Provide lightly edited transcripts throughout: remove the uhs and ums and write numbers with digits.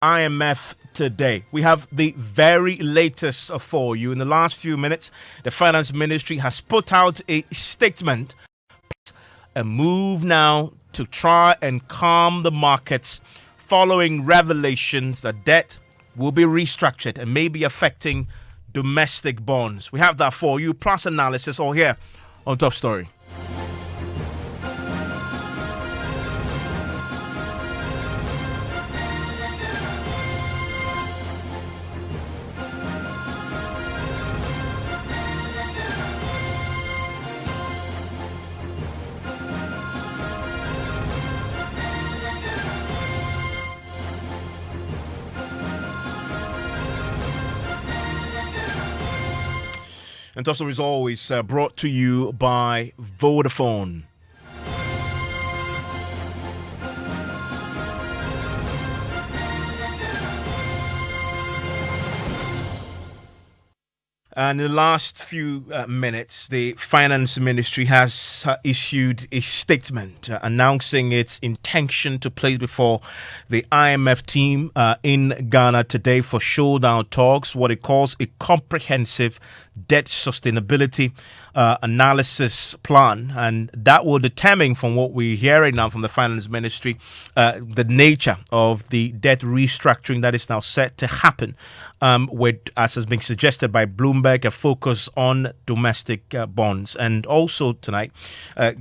IMF today. We have the very latest for you. In the last few minutes, the Finance Ministry has put out a statement, a move now to try and calm the markets following revelations that debt will be restructured and may be affecting domestic bonds. We have that for you, plus analysis all here on Top Story. And Top Story is always brought to you by Vodafone. And in the last few minutes, the Finance Ministry has issued a statement announcing its intention to place before the IMF team in Ghana today for showdown talks, what it calls a comprehensive debt sustainability analysis plan. And that will determine, from what we're hearing now from the Finance Ministry, the nature of the debt restructuring that is now set to happen, with, as has been suggested by Bloomberg, a focus on domestic bonds. And also tonight,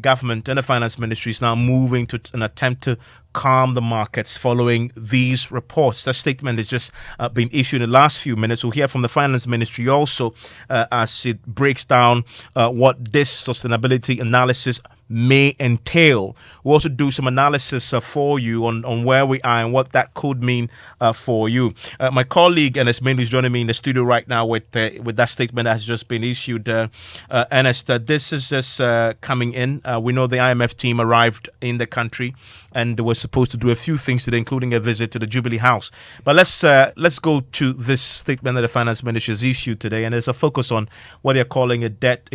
government and the Finance Ministry is now moving to an attempt to calm the markets following these reports. That statement has just been issued in the last few minutes. We'll hear from the Finance Ministry also as it breaks down what this sustainability analysis may entail. We'll also do some analysis for you on where we are and what that could mean for you. My colleague Ernest Mendu is joining me in the studio right now with that statement that has just been issued. Ernest, this is just coming in. We know the IMF team arrived in the country and were supposed to do a few things today, including a visit to the Jubilee House. But let's go to this statement that the Finance Ministry has issued today, and there's a focus on what they're calling a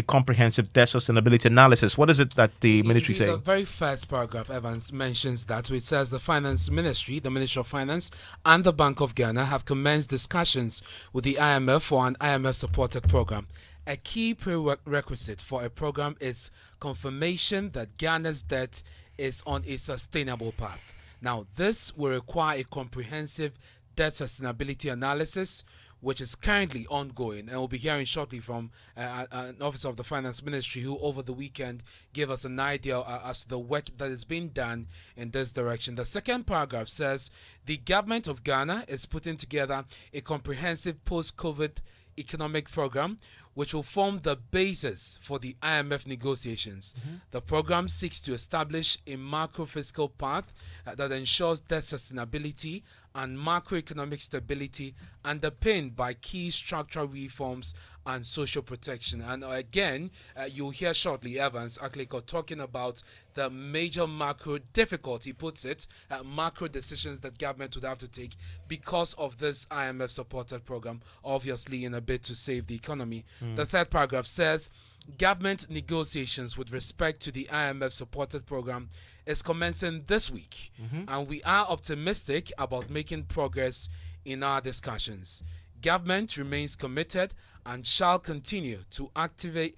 comprehensive debt sustainability analysis. What is it that the ministry saying? The very first paragraph, Evans, mentions that, which says the Finance Ministry, the Ministry of Finance, and the Bank of Ghana have commenced discussions with the IMF for an IMF-supported program. A key prerequisite for a program is confirmation that Ghana's debt is on a sustainable path. Now, this will require a comprehensive debt sustainability analysis, which is currently ongoing, and we'll be hearing shortly from an officer of the Finance Ministry who over the weekend gave us an idea as to the work that is being done in this direction. The second paragraph says the government of Ghana is putting together a comprehensive post-COVID economic program which will form the basis for the IMF negotiations. The program seeks to establish a macro-fiscal path that ensures debt sustainability and macroeconomic stability, underpinned by key structural reforms and social protection. And again, you'll hear shortly Evans Akliko talking about the major macro difficulty, puts it, macro decisions that government would have to take because of this IMF supported program, obviously in a bid to save the economy. The third paragraph says government negotiations with respect to the IMF supported program is commencing this week, and we are optimistic about making progress in our discussions. Government remains committed and shall continue to actively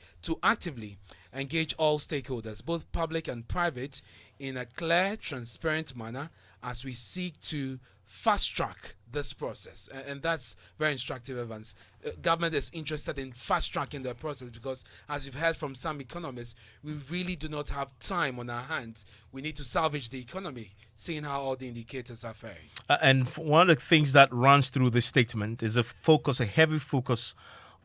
engage all stakeholders, both public and private, in a clear, transparent manner as we seek to fast track this process. And that's very instructive, Evans. Government is interested in fast tracking the process because, as you've heard from some economists, we really do not have time on our hands. We need to salvage the economy, seeing how all the indicators are faring. And one of the things that runs through this statement is a heavy focus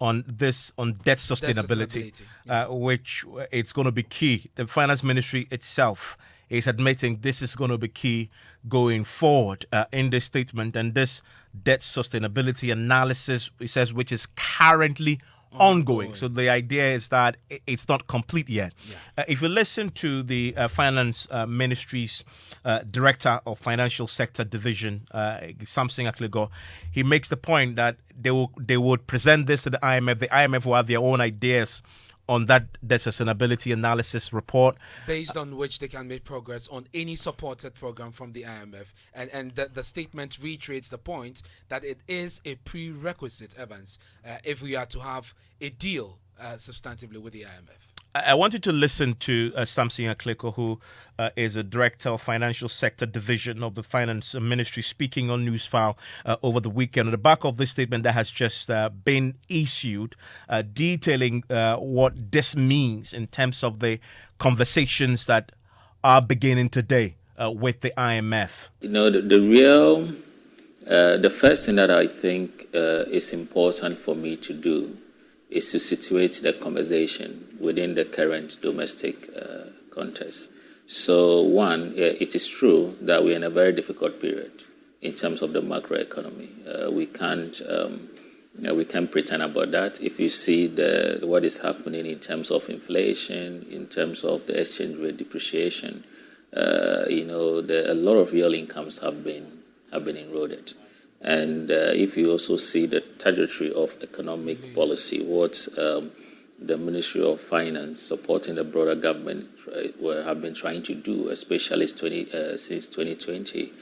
on debt sustainability, which it's going to be key. The Finance Ministry itself is admitting this is going to be key going forward in this statement. And this debt sustainability analysis, it says, which is currently ongoing. So the idea is that it's not complete yet. If you listen to the Finance Ministry's Director of Financial Sector Division, Samson Akligo, he makes the point that they would present this to the IMF. The IMF will have their own ideas on that sustainability analysis report, based on which they can make progress on any supported program from the IMF. And the statement reiterates the point that it is a prerequisite, Evans, if we are to have a deal substantively with the IMF. I want you to listen to Samson Akliko, who is a director of financial sector division of the finance ministry, speaking on Newsfile over the weekend on the back of this statement that has just been issued, detailing what this means in terms of the conversations that are beginning today with the IMF. You know, the first thing that I think is important for me to do is to situate the conversation within the current domestic context. So one, it is true that we're in a very difficult period in terms of the macroeconomy. We can't pretend about that. If you see what is happening in terms of inflation, in terms of the exchange rate depreciation, a lot of real incomes have been eroded. And if you also see the trajectory of economic policy, what the Ministry of Finance, supporting the broader government, have been trying to do, especially since 2020,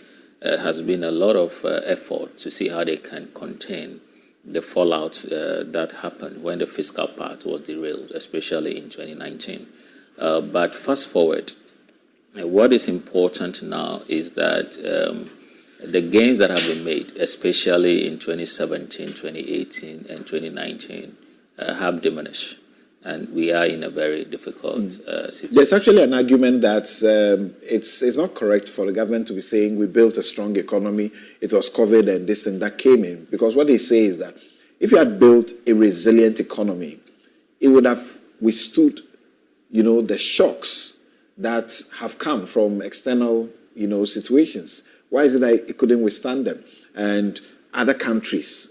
has been a lot of effort to see how they can contain the fallout that happened when the fiscal part was derailed, especially in 2019. But fast forward, what is important now is that the gains that have been made, especially in 2017, 2018, and 2019, have diminished. And we are in a very difficult situation. There's actually an argument that it's not correct for the government to be saying we built a strong economy, it was COVID and this and that came in. Because what they say is that if you had built a resilient economy, it would have withstood, the shocks that have come from external, situations. Why is it that it couldn't withstand them? And other countries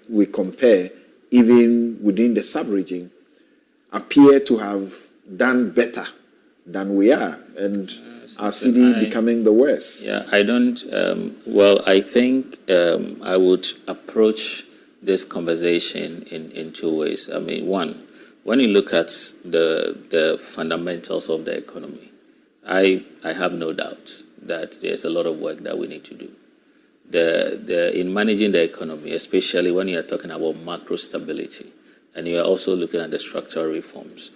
we compare, even within the sub-region, appear to have done better than we are, and our city becoming the worst. Yeah, I don't. I think I would approach this conversation in two ways. I mean, one, when you look at the fundamentals of the economy, I have no doubt that there's a lot of work that we need to do. In managing the economy, especially when you are talking about macro stability, and you are also looking at the structural reforms,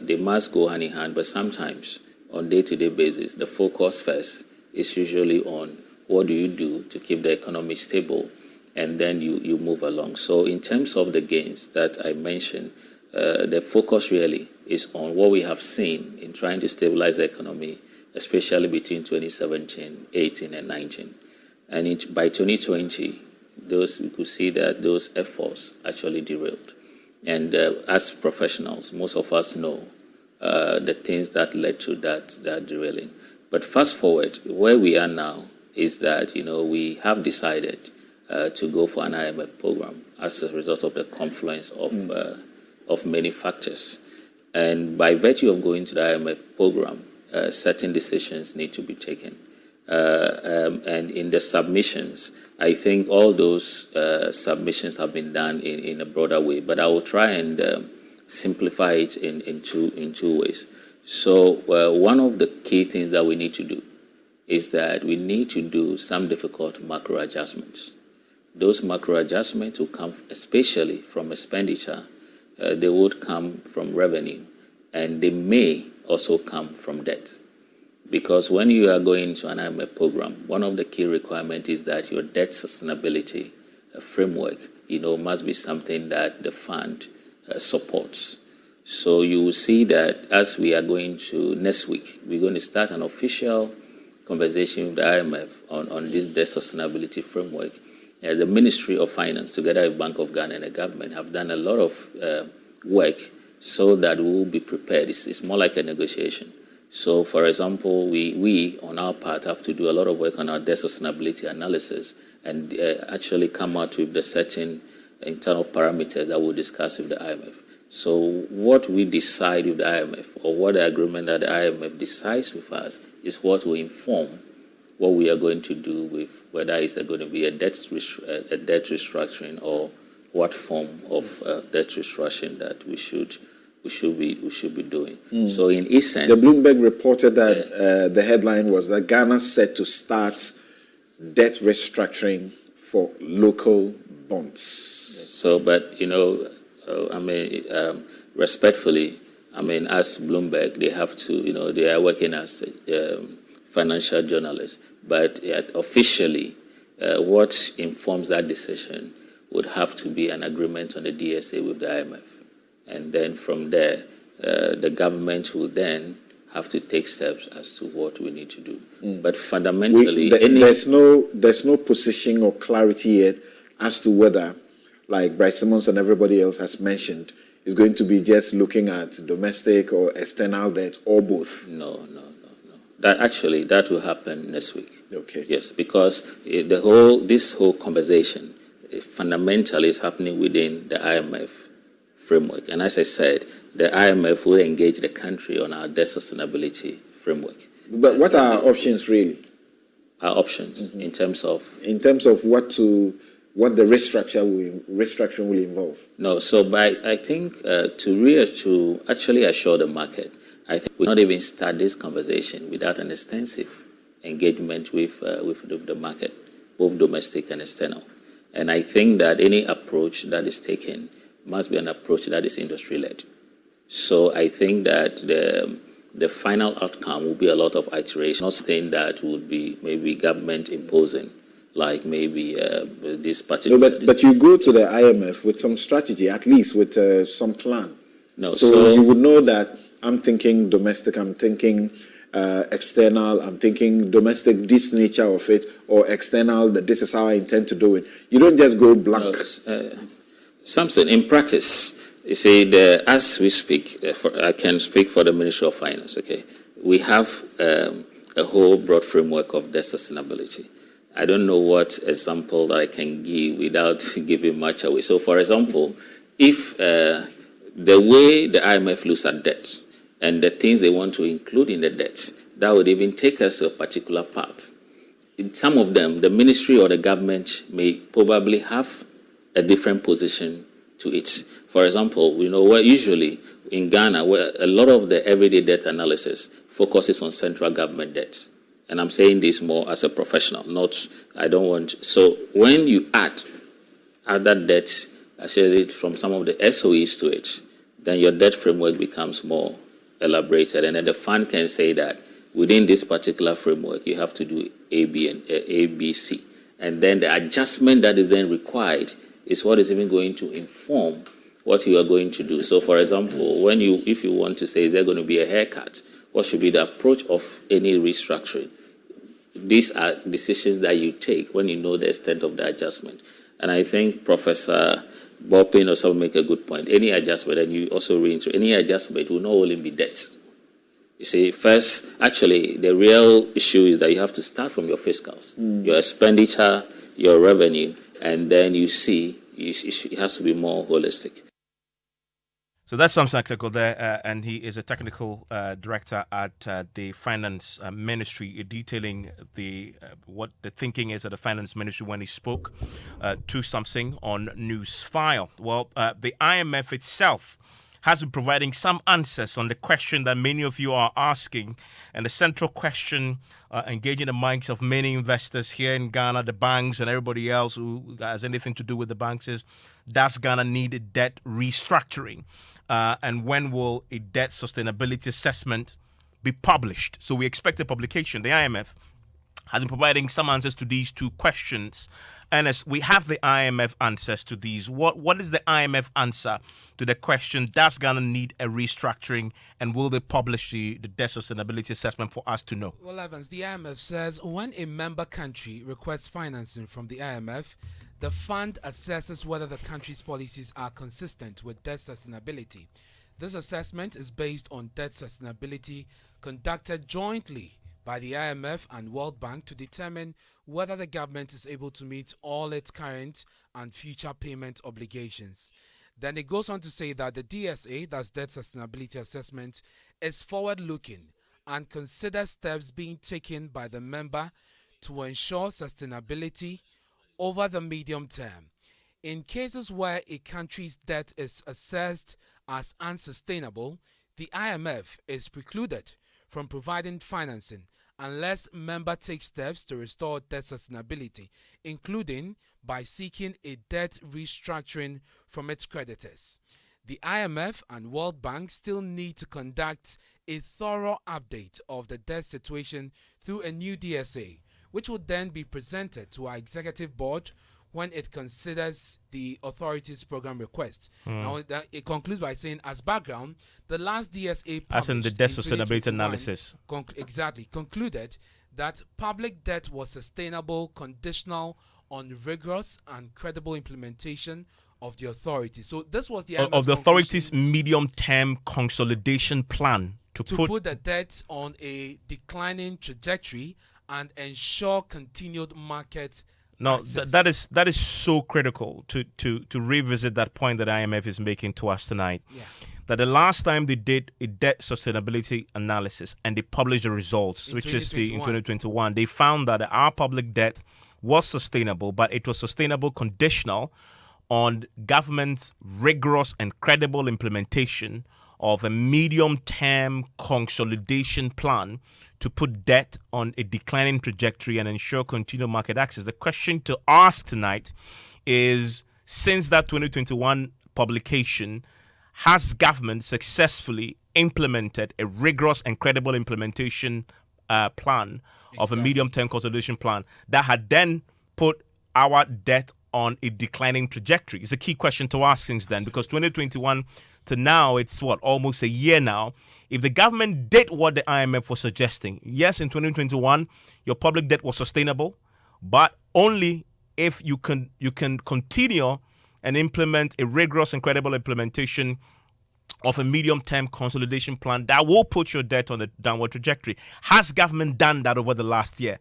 they must go hand in hand, but sometimes on day-to-day basis, the focus first is usually on what do you do to keep the economy stable, and then you move along. So in terms of the gains that I mentioned, the focus really is on what we have seen in trying to stabilize the economy, especially between 2017, 18, and 19. And by 2020, we could see that those efforts actually derailed. And as professionals, most of us know the things that led to that derailing. But fast forward, where we are now is that, we have decided to go for an IMF program as a result of the confluence of many factors. And by virtue of going to the IMF program, certain decisions need to be taken. And in the submissions, I think all those submissions have been done in a broader way, but I will try and simplify it in two ways. So one of the key things that we need to do is that we need to do some difficult macro adjustments. Those macro adjustments will come especially from expenditure. They would come from revenue, and they may also come from debt. Because when you are going to an IMF program, one of the key requirements is that your debt sustainability framework, must be something that the fund supports. So you will see that as we are going to next week, we're going to start an official conversation with the IMF on this debt sustainability framework. The Ministry of Finance, together with Bank of Ghana and the government, have done a lot of work so that we will be prepared. It's more like a negotiation. So, for example, we on our part have to do a lot of work on our debt sustainability analysis and actually come out with the certain internal parameters that we'll discuss with the IMF. So what we decide with the IMF, or what the agreement that the IMF decides with us, is what will inform what we are going to do with whether it's going to be a debt restructuring or what form of debt restructuring that we should we should be doing. So in essence, The Bloomberg reported that the headline was that Ghana set to start debt restructuring for local bonds. so, but respectfully, as Bloomberg, they have to, they are working as financial journalists, but officially, what informs that decision would have to be an agreement on the DSA with the IMF. And then from there, the government will then have to take steps as to what we need to do. But fundamentally, there's no position or clarity yet as to whether, like Bryce Simmons and everybody else has mentioned, is going to be just looking at domestic or external debt or both. No. That will happen next week. Okay. Yes, because this whole conversation fundamentally is happening within the IMF framework. And as I said, the IMF will engage the country on our debt sustainability framework. But what are our options really? Our options in terms of what the restructuring will involve. No, so I think to actually assure the market, I think we not even start this conversation without an extensive engagement with the market, both domestic and external. And I think that any approach that is taken must be an approach that is industry-led. So I think that the final outcome will be a lot of iteration, not saying that would be maybe government imposing, like maybe this particular... No, but you go to the IMF with some strategy, at least with some plan. No, so you would know that I'm thinking domestic, I'm thinking external, I'm thinking domestic, this nature of it, or external, that this is how I intend to do it. You don't just go blank. No, Samson, in practice, you see, as we speak, I can speak for the Ministry of Finance, okay? We have a whole broad framework of debt sustainability. I don't know what example that I can give without giving much away. So, for example, if the way the IMF looks at debt and the things they want to include in the debt, that would even take us to a particular path. In some of them, the ministry or the government may probably have a different position to it. For example, where usually in Ghana, where a lot of the everyday debt analysis focuses on central government debt. And I'm saying this more as a professional, so when you add other debt, I said it from some of the SOEs to it, then your debt framework becomes more elaborated. And then the fund can say that within this particular framework, you have to do A, B, C. And then the adjustment that is then required is what is even going to inform what you are going to do. So, for example, if you want to say, is there going to be a haircut? What should be the approach of any restructuring? These are decisions that you take when you know the extent of the adjustment. And I think Professor Boppin or someone make a good point. Any adjustment, and you also read any adjustment will not only be debt. You see, first, actually, the real issue is that you have to start from your fiscals, your expenditure, your revenue, and then you see it has to be more holistic. So that's Samson Akleko there, and he is a technical director at the Finance Ministry, detailing what the thinking is at the Finance Ministry when he spoke to something on Newsfile. Well, the IMF itself has been providing some answers on the question that many of you are asking, and the central question engaging the minds of many investors here in Ghana, the banks, and everybody else who has anything to do with the banks is, does Ghana need a debt restructuring? And when will a debt sustainability assessment be published? So we expect a publication. The IMF has been providing some answers to these two questions. And as we have the IMF answers to these, what is the IMF answer to the question, does Ghana need a restructuring, and will they publish the debt sustainability assessment for us to know? Well, Evans, the IMF says when a member country requests financing from the IMF, the fund assesses whether the country's policies are consistent with debt sustainability. This assessment is based on debt sustainability conducted jointly by the IMF and World Bank to determine whether the government is able to meet all its current and future payment obligations. Then it goes on to say that the DSA, that's Debt Sustainability Assessment, is forward-looking and considers steps being taken by the member to ensure sustainability over the medium term. In cases where a country's debt is assessed as unsustainable, the IMF is precluded from providing financing unless member takes steps to restore debt sustainability, including by seeking a debt restructuring from its creditors. The IMF and World Bank still need to conduct a thorough update of the debt situation through a new DSA, which will then be presented to our executive board when it considers the authority's program request. Now, it concludes by saying, as background, the last DSA as in the published debt in sustainability 2021 analysis. concluded that public debt was sustainable, conditional on rigorous and credible implementation of the authority. So this was the Of the IMF's authority's conclusion medium-term consolidation plan to put the debt on a declining trajectory and ensure continued market No, access. that is so critical to revisit that point that IMF is making to us tonight. Yeah. That the last time they did a debt sustainability analysis and they published the results, In which is in 2021. 2021, they found that our public debt was sustainable, but it was sustainable conditional on government's rigorous and credible implementation of a medium-term consolidation plan to put debt on a declining trajectory and ensure continued market access. The question to ask tonight is, since that 2021 publication, has government successfully implemented a rigorous and credible implementation plan of a medium-term consolidation plan that had then put our debt on a declining trajectory? It's a key question to ask since then, because 2021 to now, it's what, almost a year now. If the government did what the IMF was suggesting, yes, in 2021, your public debt was sustainable, but only if you can continue and implement a rigorous and credible implementation of a medium-term consolidation plan that will put your debt on a downward trajectory. Has government done that over the last year?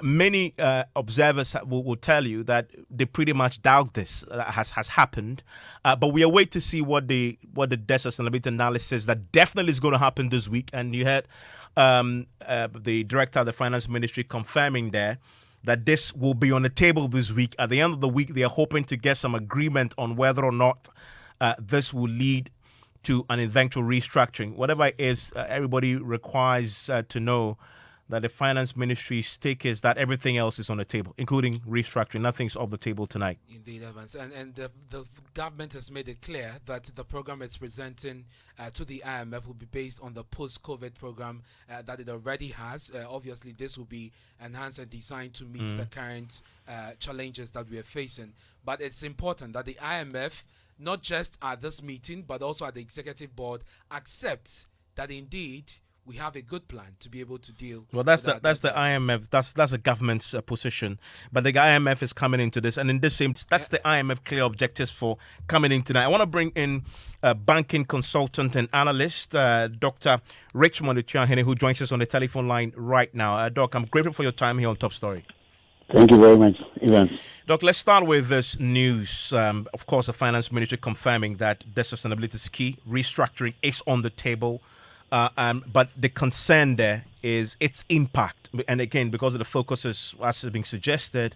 Many observers will tell you that they pretty much doubt this has happened. But we await to see what the debt sustainability analysis that definitely is going to happen this week. And you had the director of the finance ministry confirming there that this will be on the table this week. At the end of the week, they are hoping to get some agreement on whether or not this will lead to an eventual restructuring. Whatever it is, everybody requires to know that the finance ministry's take is that everything else is on the table, including restructuring. Nothing's off the table tonight. Indeed, Evans. And the government has made it clear that the program it's presenting to the IMF will be based on the post-COVID program that it already has. Obviously, this will be enhanced and designed to meet the current challenges that we are facing. But it's important that the IMF, not just at this meeting, but also at the executive board, accept that indeed we have a good plan to be able to deal. Well, that's the IMF. That's a government's position, but the IMF is coming into this, and in this same, that's the IMF clear objectives for coming in tonight. I want to bring in banking consultant and analyst, Dr. Richmond Etuahene, who joins us on the telephone line right now. Doc, I'm grateful for your time here on Top Story. Thank you very much, Ivan. Doc, let's start with this news. Of course, the finance ministry confirming that debt sustainability is key. Restructuring is on the table. But the concern there is its impact. And again, because of the focus, as has been suggested,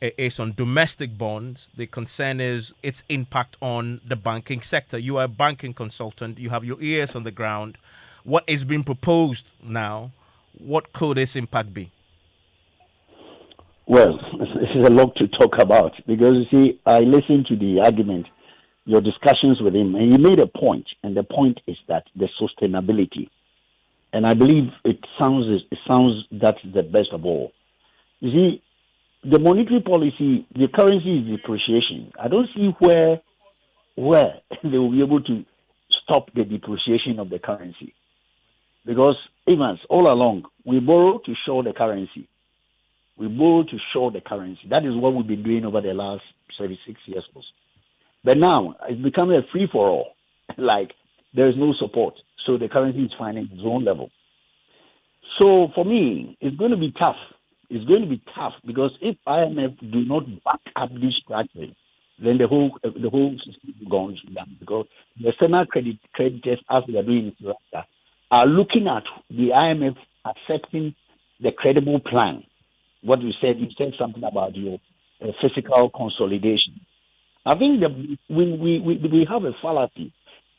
is on domestic bonds. The concern is its impact on the banking sector. You are a banking consultant. You have your ears on the ground. What is being proposed now? What could its impact be? Well, this is a lot to talk about because, you see, I listened to the argument, your discussions with him, and he made a point, and the point is that the sustainability. And I believe it sounds that's the best of all. You see, the monetary policy, the currency is depreciation. I don't see where they will be able to stop the depreciation of the currency. Because, Evans, all along, we borrow to shore the currency. We borrow to shore the currency. That is what we've been doing over the last 36 years. But now, it's become a free-for-all. Like, there is no support. So the currency is finding its own level. So for me, it's going to be tough. It's going to be tough because if IMF do not back up this strategy, then the whole system is going down. Because the external creditors, as they are doing in Sri Lanka, are looking at the IMF accepting the credible plan. What you said something about your fiscal consolidation. I think that we have a fallacy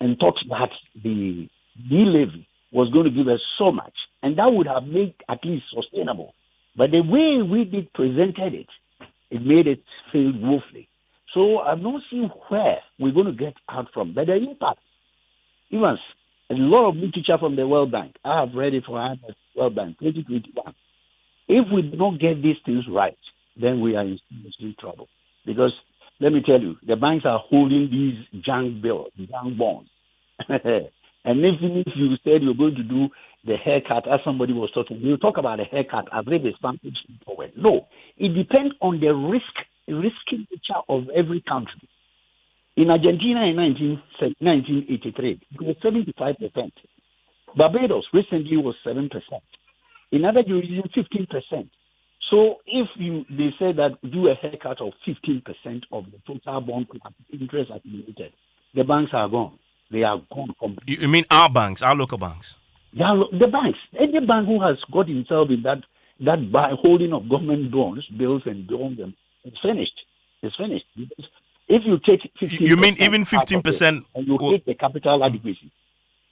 and thought that the levy was going to give us so much, and that would have made at least sustainable. But the way we did presented it, it made it fail woefully. So I'm not seeing where we're going to get out from. But the impact, even a lot of literature from the World Bank, I have read it for IMF World Bank 2021. If we do not get these things right, then we are in serious trouble. Because let me tell you, the banks are holding these junk bills, junk bonds. And even if you said you're going to do the haircut, as somebody was talking, we'll talk about the haircut as if it's something forward. No, it depends on the risky nature of every country. In Argentina in 1983, it was 75%. Barbados recently was 7%. In other jurisdictions, 15%. So if they say that do a haircut of 15% of the total bond interest accumulated, the banks are gone. They are gone completely. You mean our banks, our local banks? Yeah, the banks. Any bank who has got himself in that holding of government bonds, bills and bonds, it's finished. It's finished. Because if you take 15%, you mean even 15%, and you hit the capital adequacy.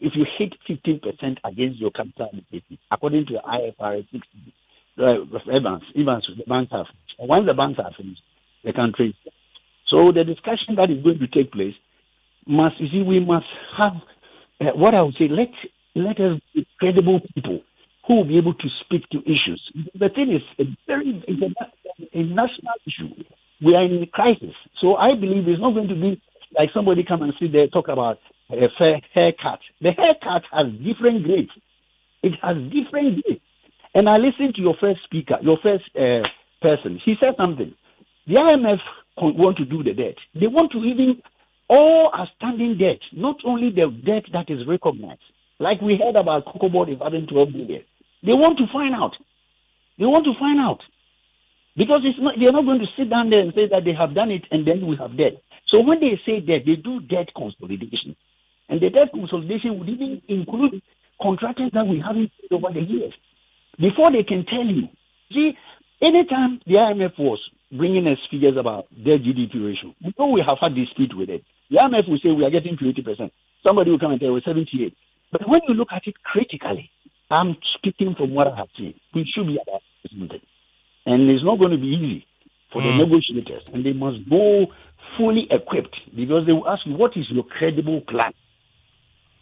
If you hit 15% against your capital adequacy, according to the IFRS 60, Evans, the banks have. Once the banks are finished, the country. So the discussion that is going to take place we must have what I would say. Let us be credible people who will be able to speak to issues. The thing is, it's a national issue. We are in a crisis, so I believe it's not going to be like somebody come and sit there talk about a fair haircut. The haircut has different grades. It has different grades. And I listened to your first speaker, your first person. He said something. The IMF want to do the debt. They want to even all outstanding debt, not only the debt that is recognized. Like we heard about Cocoa Board is having 12 billion. They want to find out. They want to find out. Because they're not going to sit down there and say that they have done it and then we have debt. So when they say debt, they do debt consolidation. And the debt consolidation would even include contractors that we haven't paid over the years. Before they can tell you. See, anytime the IMF was bringing us figures about their GDP ratio, before we have had dispute with it, the IMF will say we are getting to 80%. Somebody will come and tell us 78%. But when you look at it critically, I'm speaking from what I have seen, we should be about something. And it's not going to be easy for the negotiators. And they must go fully equipped because they will ask you, what is your credible plan?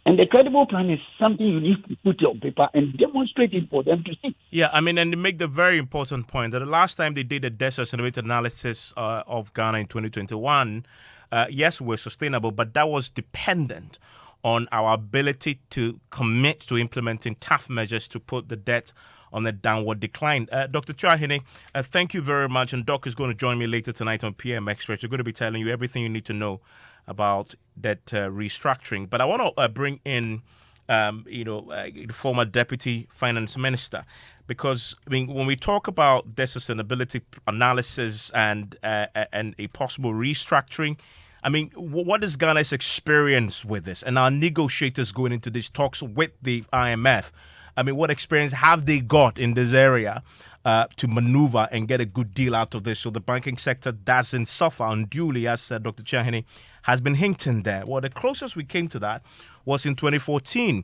And the credible plan is something you need to put on paper and demonstrate it for them to see. Yeah, I mean, and they make the very important point that the last time they did a debt sustainability analysis of Ghana in 2021, yes, we're sustainable, but that was dependent on our ability to commit to implementing tough measures to put the debt on a downward decline. Dr. Chua Ahene, thank you very much. And Doc is going to join me later tonight on PM Express. We're going to be telling you everything you need to know about debt restructuring. But I want to bring in, the former Deputy Finance Minister, because I mean, when we talk about debt sustainability analysis and a possible restructuring, I mean, what is Ghana's experience with this? And our negotiators going into these talks with the IMF, I mean, what experience have they got in this area to maneuver and get a good deal out of this so the banking sector doesn't suffer unduly, as Dr. Chua Ahene has been hinting there? Well, the closest we came to that was in 2014.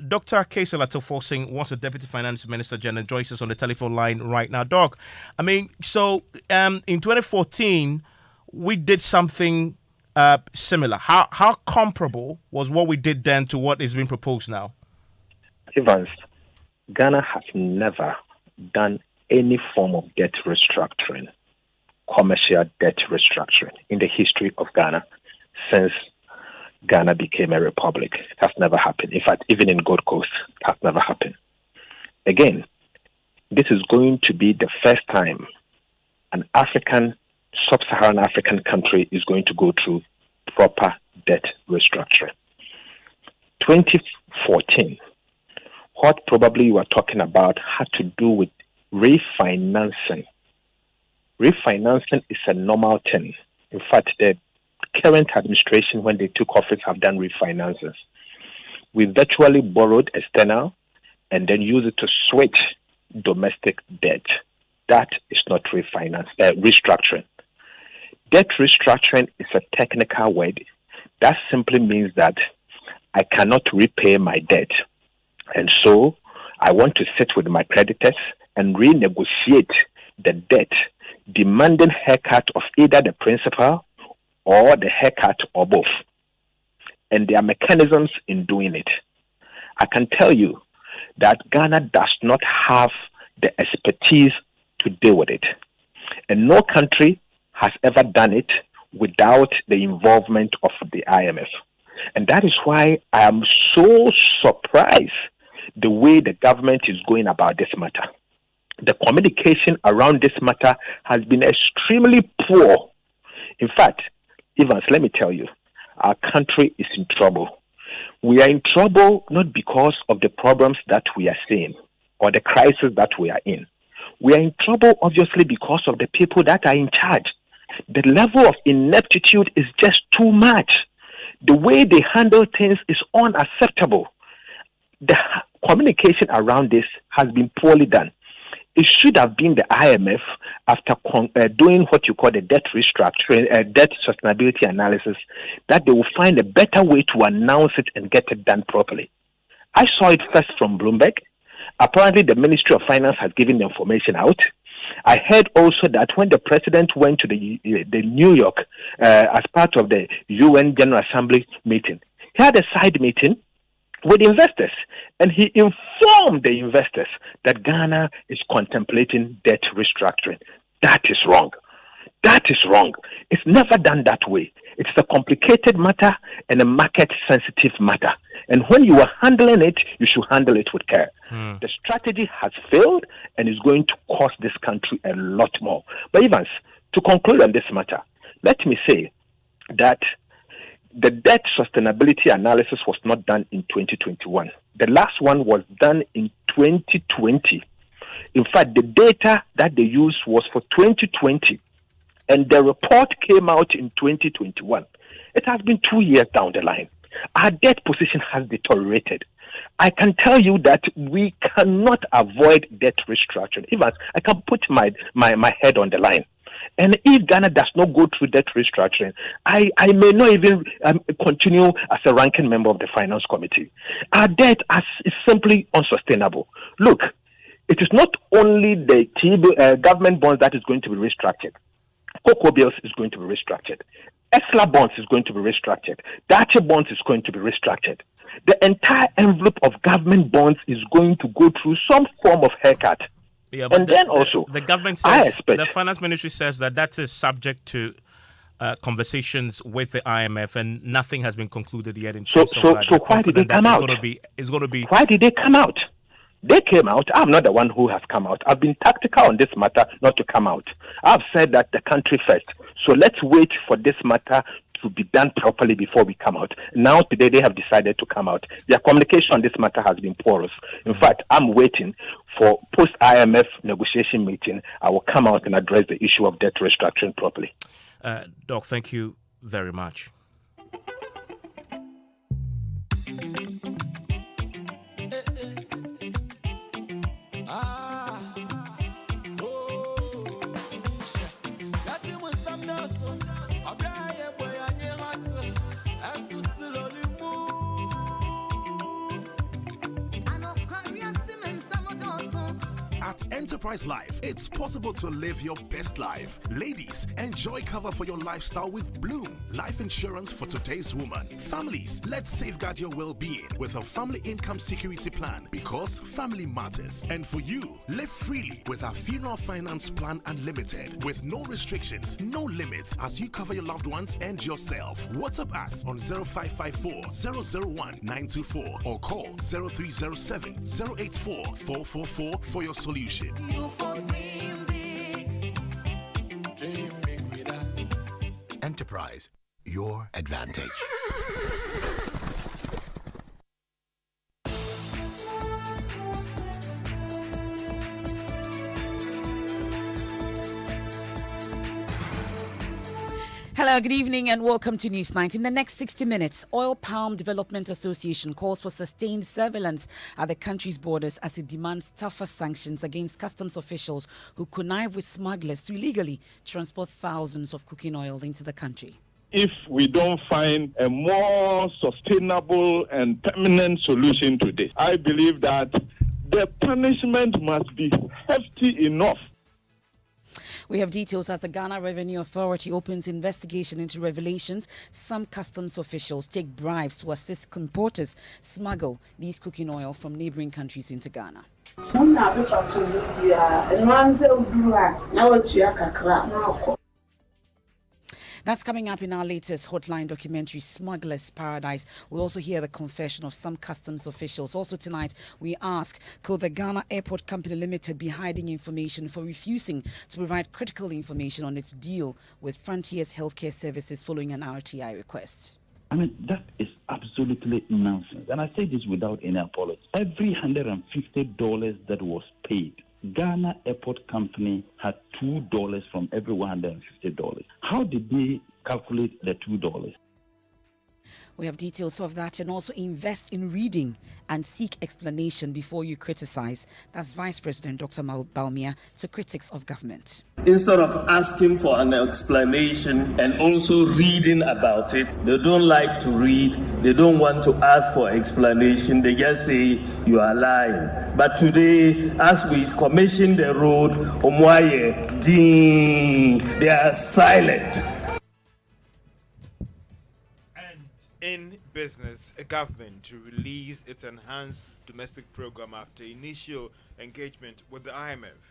Dr. Cassiel Ato-Forson was the Deputy Finance Minister General, joins us on the telephone line right now. Doc, I mean, so in 2014, we did something similar. How comparable was what we did then to what is being proposed now? Evans, Ghana has never done any form of debt restructuring, commercial debt restructuring in the history of Ghana since Ghana became a republic. It has never happened. In fact, even in Gold Coast, it has never happened. Again, this is going to be the first time an sub-Saharan African country is going to go through proper debt restructuring. 2014, what probably you are talking about had to do with refinancing. Refinancing is a normal thing. In fact, the current administration, when they took office, have done refinances. We virtually borrowed external and then use it to switch domestic debt. That is not restructuring. Debt restructuring is a technical word. That simply means that I cannot repay my debt. And so I want to sit with my creditors and renegotiate the debt, demanding haircut of either the principal or the haircut or both. And there are mechanisms in doing it. I can tell you that Ghana does not have the expertise to deal with it. And no country has ever done it without the involvement of the IMF. And that is why I am so surprised the way the government is going about this matter. The communication around this matter has been extremely poor. In fact, Evans, let me tell you, our country is in trouble. We are in trouble not because of the problems that we are seeing or the crisis that we are in. We are in trouble, obviously, because of the people that are in charge. The level of ineptitude is just too much. The way they handle things is unacceptable. The communication around this has been poorly done. It should have been the IMF, after doing what you call the debt restructuring, debt sustainability analysis, that they will find a better way to announce it and get it done properly. I saw it first from Bloomberg. Apparently, the Ministry of Finance has given the information out. I heard also that when the president went to the New York as part of the UN General Assembly meeting, he had a side meeting with investors, and he informed the investors that Ghana is contemplating debt restructuring. That is wrong. That is wrong. It's never done that way. It's a complicated matter and a market-sensitive matter. And when you are handling it, you should handle it with care. The strategy has failed and is going to cost this country a lot more. But Evans, to conclude on this matter, let me say that the debt sustainability analysis was not done in 2021. The last one was done in 2020. In fact, the data that they used was for 2020, and the report came out in 2021. It has been 2 years down the line. Our debt position has deteriorated. I can tell you that we cannot avoid debt restructuring. Even I can put my head on the line. And if Ghana does not go through debt restructuring, I may not even continue as a ranking member of the Finance Committee. Our debt is simply unsustainable. Look, it is not only the government bonds that is going to be restructured. Cocoa bills is going to be restructured. ESLA bonds is going to be restructured. Dacha bonds is going to be restructured. The entire envelope of government bonds is going to go through some form of haircut. Yeah, but and then also, the government says, the finance ministry says that is subject to conversations with the IMF, and nothing has been concluded yet in terms of that. So why did they come out? It's going to be. Why did they come out? They came out. I'm not the one who has come out. I've been tactical on this matter not to come out. I've said that the country first. So let's wait for this matter to be done properly before we come out. Now, today, they have decided to come out. Their communication on this matter has been porous. In fact, I'm waiting for post-IMF negotiation meeting. I will come out and address the issue of debt restructuring properly. Doc, thank you very much. At Enterprise Life, it's possible to live your best life. Ladies, enjoy cover for your lifestyle with Bloom. Life insurance for today's woman. Families, let's safeguard your well-being with a family income security plan, because family matters. And for you, live freely with our Funeral Finance Plan Unlimited, with no restrictions, no limits, as you cover your loved ones and yourself. WhatsApp us on 0554 001 924 or call 0307 084 444 for your solution. You for dream big. Dream big with us. Enterprise, your advantage. Hello, good evening and welcome to News 9. In the next 60 minutes, Oil Palm Development Association calls for sustained surveillance at the country's borders as it demands tougher sanctions against customs officials who connive with smugglers to illegally transport thousands of cooking oil into the country. if we don't find a more sustainable and permanent solution to this. I believe that the punishment must be hefty enough. We have details as the Ghana Revenue Authority opens investigation into revelations some customs officials take bribes to assist importers smuggle these cooking oil from neighboring countries into Ghana. That's coming up in our latest Hotline documentary, Smuggler's Paradise. We'll also hear the confession of some customs officials. Also tonight, we ask, could the Ghana Airport Company Limited be hiding information for refusing to provide critical information on its deal with Frontiers Healthcare Services following an RTI request? I mean, that is absolutely nonsense. And I say this without any apology. Every $150 that was paid, Ghana Airport Company had $2 from every $150. How did they calculate the $2? We have details of that, and also invest in reading and seek explanation before you criticize. That's Vice President Dr. Bawumia to critics of government. Instead of asking for an explanation and also reading about it, they don't like to read, they don't want to ask for explanation, they just say you are lying. But today, as we commission the road, Omwaye, ding, they are silent. In business, a government to release its enhanced domestic program after initial engagement with the IMF.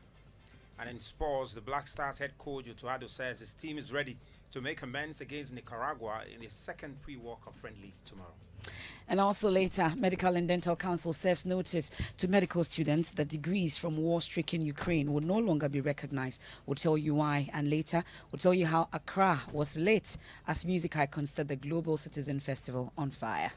And in sports, the Black Stars head coach Otuado says his team is ready to make amends against Nicaragua in a second pre-World Cup friendly tomorrow. And also later, Medical and Dental Council serves notice to medical students that degrees from war-stricken Ukraine will no longer be recognized. We'll tell you why. And later, we'll tell you how Accra was lit as music icons set the Global Citizen Festival on fire.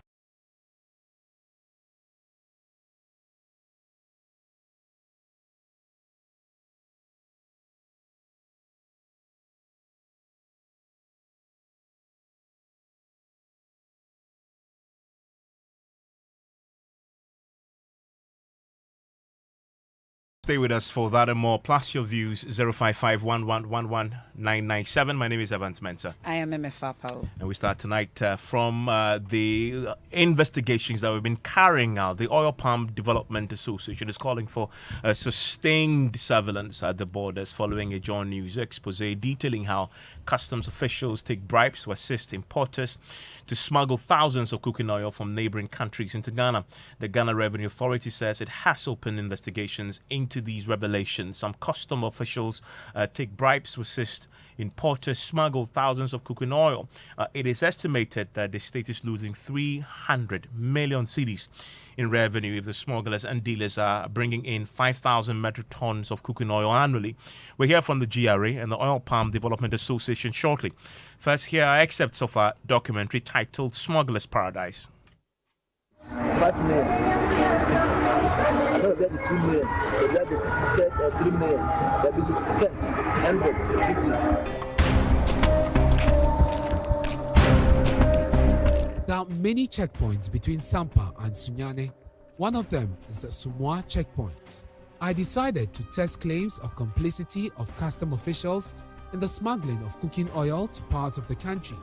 Stay with us for that and more. Plus your views, 05511119997. My name is Evans Mensah. I am MFA Pao. And we start tonight from the investigations that we've been carrying out. The Oil Palm Development Association is calling for sustained surveillance at the borders following a John News expose detailing how customs officials take bribes to assist importers to smuggle thousands of cooking oil from neighboring countries into Ghana. The Ghana Revenue Authority says it has opened investigations into these revelations. Some custom officials take bribes to assist importers smuggle thousands of cooking oil. It is estimated that the state is losing 300 million cedis in revenue if the smugglers and dealers are bringing in 5,000 metric tons of cooking oil annually. We'll hear from the GRA and the Oil Palm Development Association shortly. First, here are excerpts of a documentary titled Smuggler's Paradise. 5 million. I thought we had the 2 million. We had the 3 million. That is 10, 100, 50. There are many checkpoints between Sampa and Sunyane. One of them is the Sumwa checkpoint. I decided to test claims of complicity of custom officials in the smuggling of cooking oil to parts of the country.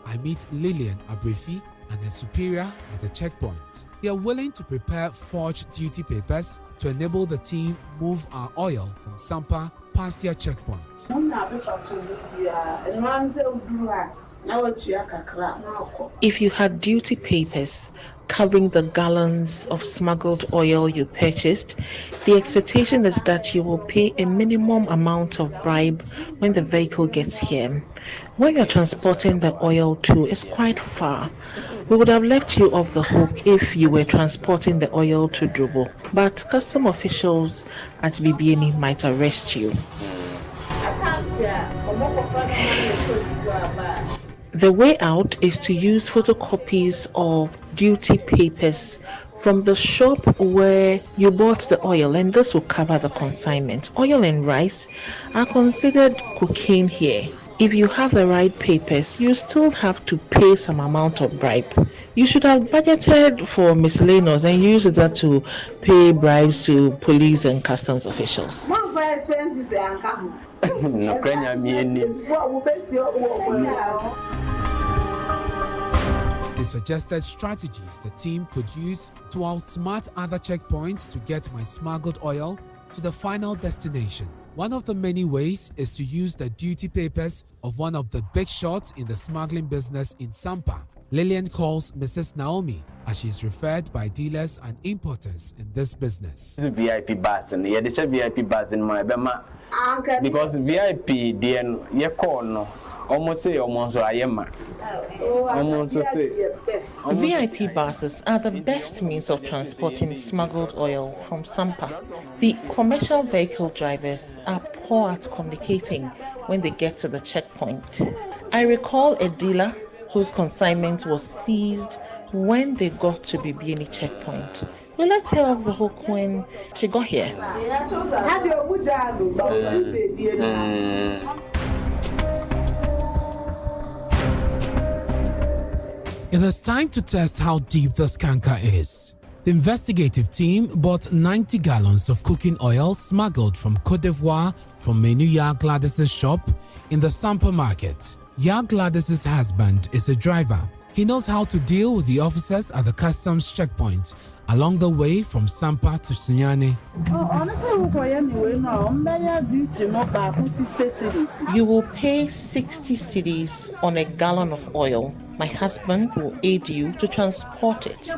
I meet Lillian Abrefi and her superior at the checkpoint. They are willing to prepare forged duty papers to enable the team move our oil from Sampa past their checkpoint. If you had duty papers covering the gallons of smuggled oil you purchased, the expectation is that you will pay a minimum amount of bribe when the vehicle gets here. Where you're transporting the oil to is quite far. We would have left you off the hook if you were transporting the oil to Drubo, but custom officials at BBNE might arrest you. The way out is to use photocopies of duty papers from the shop where you bought the oil, and this will cover the consignment. Oil and rice are considered cocaine here. If you have the right papers, you still have to pay some amount of bribe. You should have budgeted for miscellaneous and use that to pay bribes to police and customs officials. suggested strategies the team could use to outsmart other checkpoints to get my smuggled oil to the final destination. One of the many ways is to use the duty papers of one of the big shots in the smuggling business in Sampa. Lillian calls Mrs. Naomi, as she is referred by dealers and importers in this business. VIP bus and yeah, there's a VIP bus in my bema because VIP then you call no almost say almost I am almost say VIP buses are the best means of transporting smuggled oil from Sampa. The commercial vehicle drivers are poor at communicating when they get to the checkpoint. I recall a dealer whose consignment was seized when they got to Bibiani checkpoint. We let her off the hook when she got here. It is time to test how deep the skanker is. The investigative team bought 90 gallons of cooking oil smuggled from Cote d'Ivoire from Menu Ya Gladys's shop in the Sampa market. Ya Gladys's husband is a driver. He knows how to deal with the officers at the customs checkpoint along the way from Sampa to Sunyani. You will pay 60 cedis on a gallon of oil. My husband will aid you to transport it.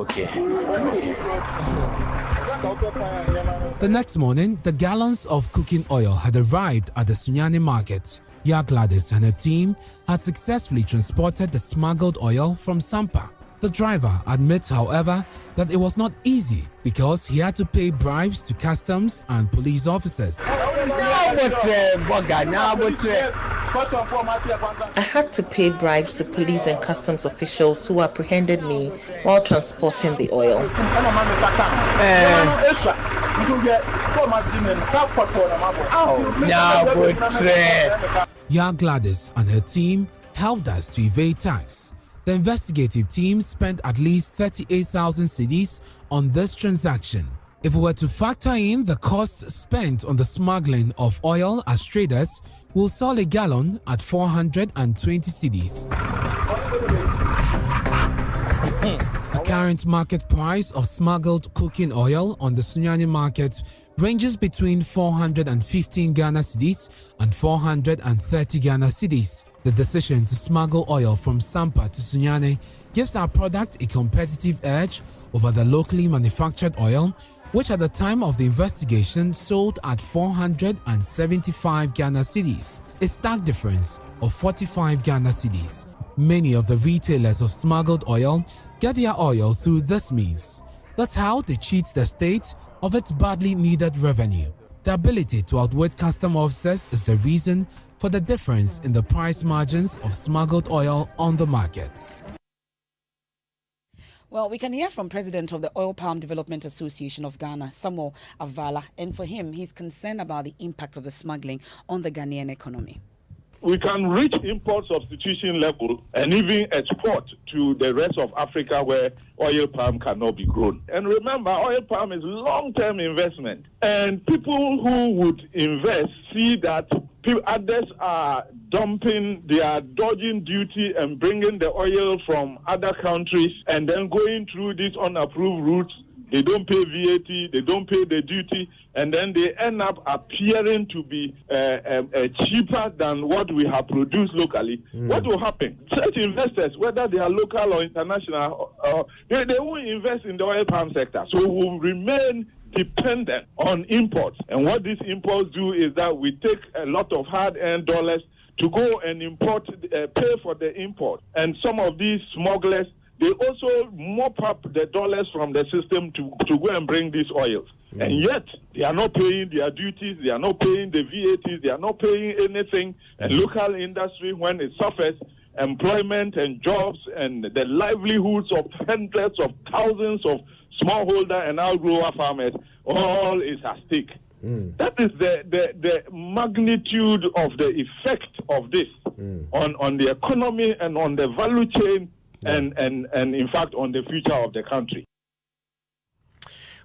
okay. The next morning, the gallons of cooking oil had arrived at the Sunyani market. Ya Gladys and her team had successfully transported the smuggled oil from Sampa. The driver admits, however, that it was not easy because he had to pay bribes to customs and police officers. I had to pay bribes to police and customs officials who apprehended me while transporting the oil. Ya Gladys and her team helped us to evade tax. The investigative team spent at least 38,000 cedis on this transaction. If we were to factor in the costs spent on the smuggling of oil as traders, we'll sell a gallon at 420 cedis. The current market price of smuggled cooking oil on the Sunyani market ranges between 415 Ghana cedis and 430 Ghana cedis. The decision to smuggle oil from Sampa to Sunyani gives our product a competitive edge over the locally manufactured oil, which at the time of the investigation sold at 475 Ghana cedis, a stark difference of 45 Ghana cedis. Many of the retailers of smuggled oil get their oil through this means. That's how they cheat the state of its badly needed revenue. The ability to outwit custom officers is the reason for the difference in the price margins of smuggled oil on the market. Well, we can hear from President of the Oil Palm Development Association of Ghana, Samuel Avala, and for him, he's concerned about the impact of the smuggling on the Ghanaian economy. We can reach import substitution level and even export to the rest of Africa where oil palm cannot be grown. And remember, oil palm is long-term investment. And people who would invest see that others are they are dodging duty and bringing the oil from other countries and then going through these unapproved routes. They don't pay VAT, they don't pay the duty, and then they end up appearing to be cheaper than what we have produced locally. What will happen? Such investors, whether they are local or international, they won't invest in the oil palm sector. So we will remain dependent on imports. And what these imports do is that we take a lot of hard-earned dollars to go and import, pay for the import. And some of these smugglers, they also mop up the dollars from the system to go and bring these oils. And yet, they are not paying their duties, they are not paying the VATs, they are not paying anything. And local industry, when it suffers, employment and jobs and the livelihoods of hundreds of thousands of smallholder and outgrower farmers, all is at stake. That is the magnitude of the effect of this on the economy and on the value chain and in fact on the future of the country.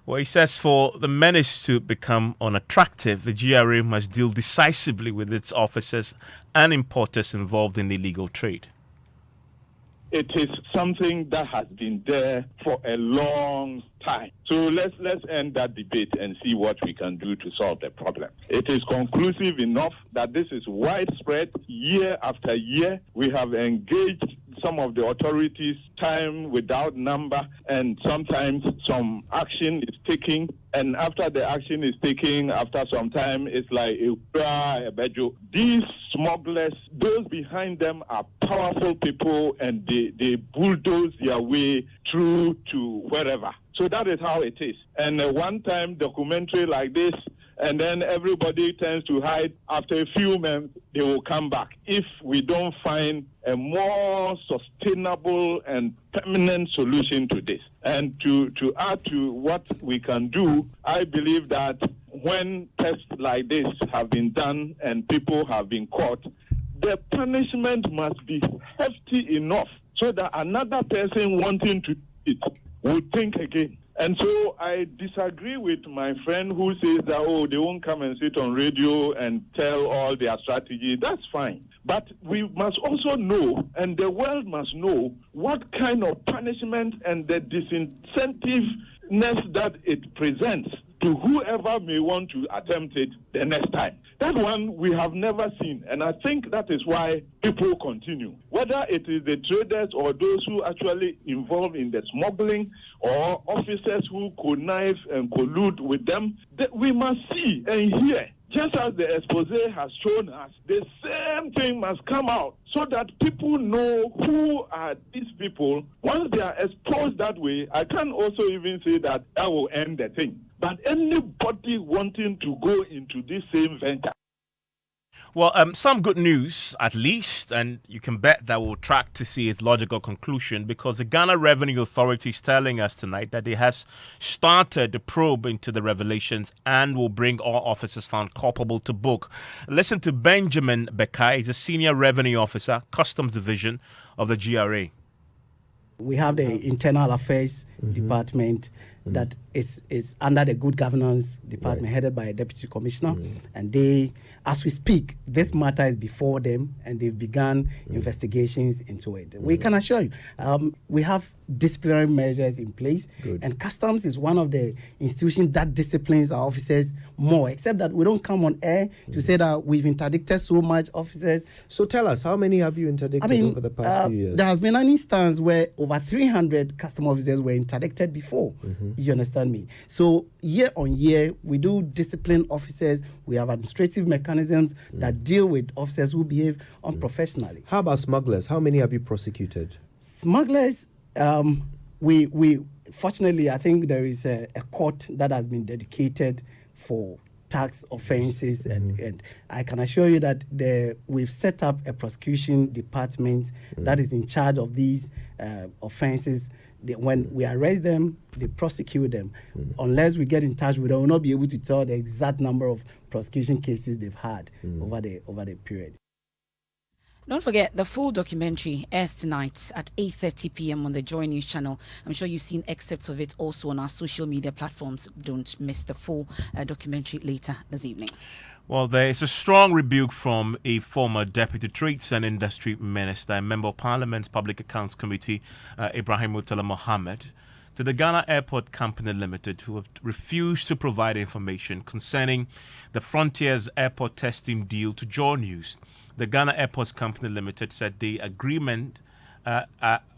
Well, he says for the menace to become unattractive, the GRA must deal decisively with its officers and importers involved in illegal trade. It is something that has been there for a long time. So let's end that debate and see what we can do to solve the problem. It is conclusive enough that this is widespread year after year. We have engaged some of the authorities time without number, and sometimes some action is taken, and after the action is taken, after some time, it's like these smugglers, those behind them are powerful people, and they bulldoze their way through to wherever. So that is how it is. And a one-time documentary like this, and then everybody tends to hide. After a few months, they will come back. If we don't find a more sustainable and permanent solution to this. And to add to what we can do, I believe that when tests like this have been done and people have been caught, the punishment must be hefty enough so that another person wanting to do it will think again. And so I disagree with my friend who says that, they won't come and sit on radio and tell all their strategy. That's fine. But we must also know, and the world must know, what kind of punishment and the disincentiveness that it presents to whoever may want to attempt it the next time. That one we have never seen, and I think that is why people continue. Whether it is the traders or those who actually involved in the smuggling or officers who connive and collude with them, that we must see and hear. Just as the expose has shown us, the same thing must come out so that people know who are these people. Once they are exposed that way, I can also even say that will end the thing. But anybody wanting to go into this same venture. Well, some good news, at least, and you can bet that we'll track to see its logical conclusion, because the Ghana Revenue Authority is telling us tonight that it has started the probe into the revelations and will bring all officers found culpable to book. Listen to Benjamin Bekai. He's a senior revenue officer, Customs Division of the GRA. We have the Internal Affairs Department that is under the Good Governance Department, headed by a Deputy Commissioner. And they, as we speak, this matter is before them, and they've begun investigations into it. We can assure you, we have disciplinary measures in place, and Customs is one of the institutions that disciplines our officers more, except that we don't come on air to say that we've interdicted so much officers. So tell us, how many have you interdicted over the past few years? There has been an instance where over 300 custom officers were interdicted before. You understand me? So year on year, we do discipline officers. We have administrative mechanisms that deal with officers who behave unprofessionally. How about smugglers? How many have you prosecuted? Smugglers, we fortunately, I think there is a court that has been dedicated for tax offenses, and I can assure you that we've set up a prosecution department that is in charge of these offenses. When we arrest them, they prosecute them. Unless we get in touch with them, we'll not be able to tell the exact number of prosecution cases they've had over the period. Don't forget, the full documentary airs tonight at 8:30 p.m. on the Joy News channel. I'm sure you've seen excerpts of it also on our social media platforms. Don't miss the full documentary later this evening. Well, there is a strong rebuke from a former Deputy Trades and Industry Minister and Member of Parliament's Public Accounts Committee, Ibrahim Murtala Mohammed, to the Ghana Airport Company Limited, who have refused to provide information concerning the Frontiers Airport testing deal to Joy News. The Ghana Airports Company Limited said the agreement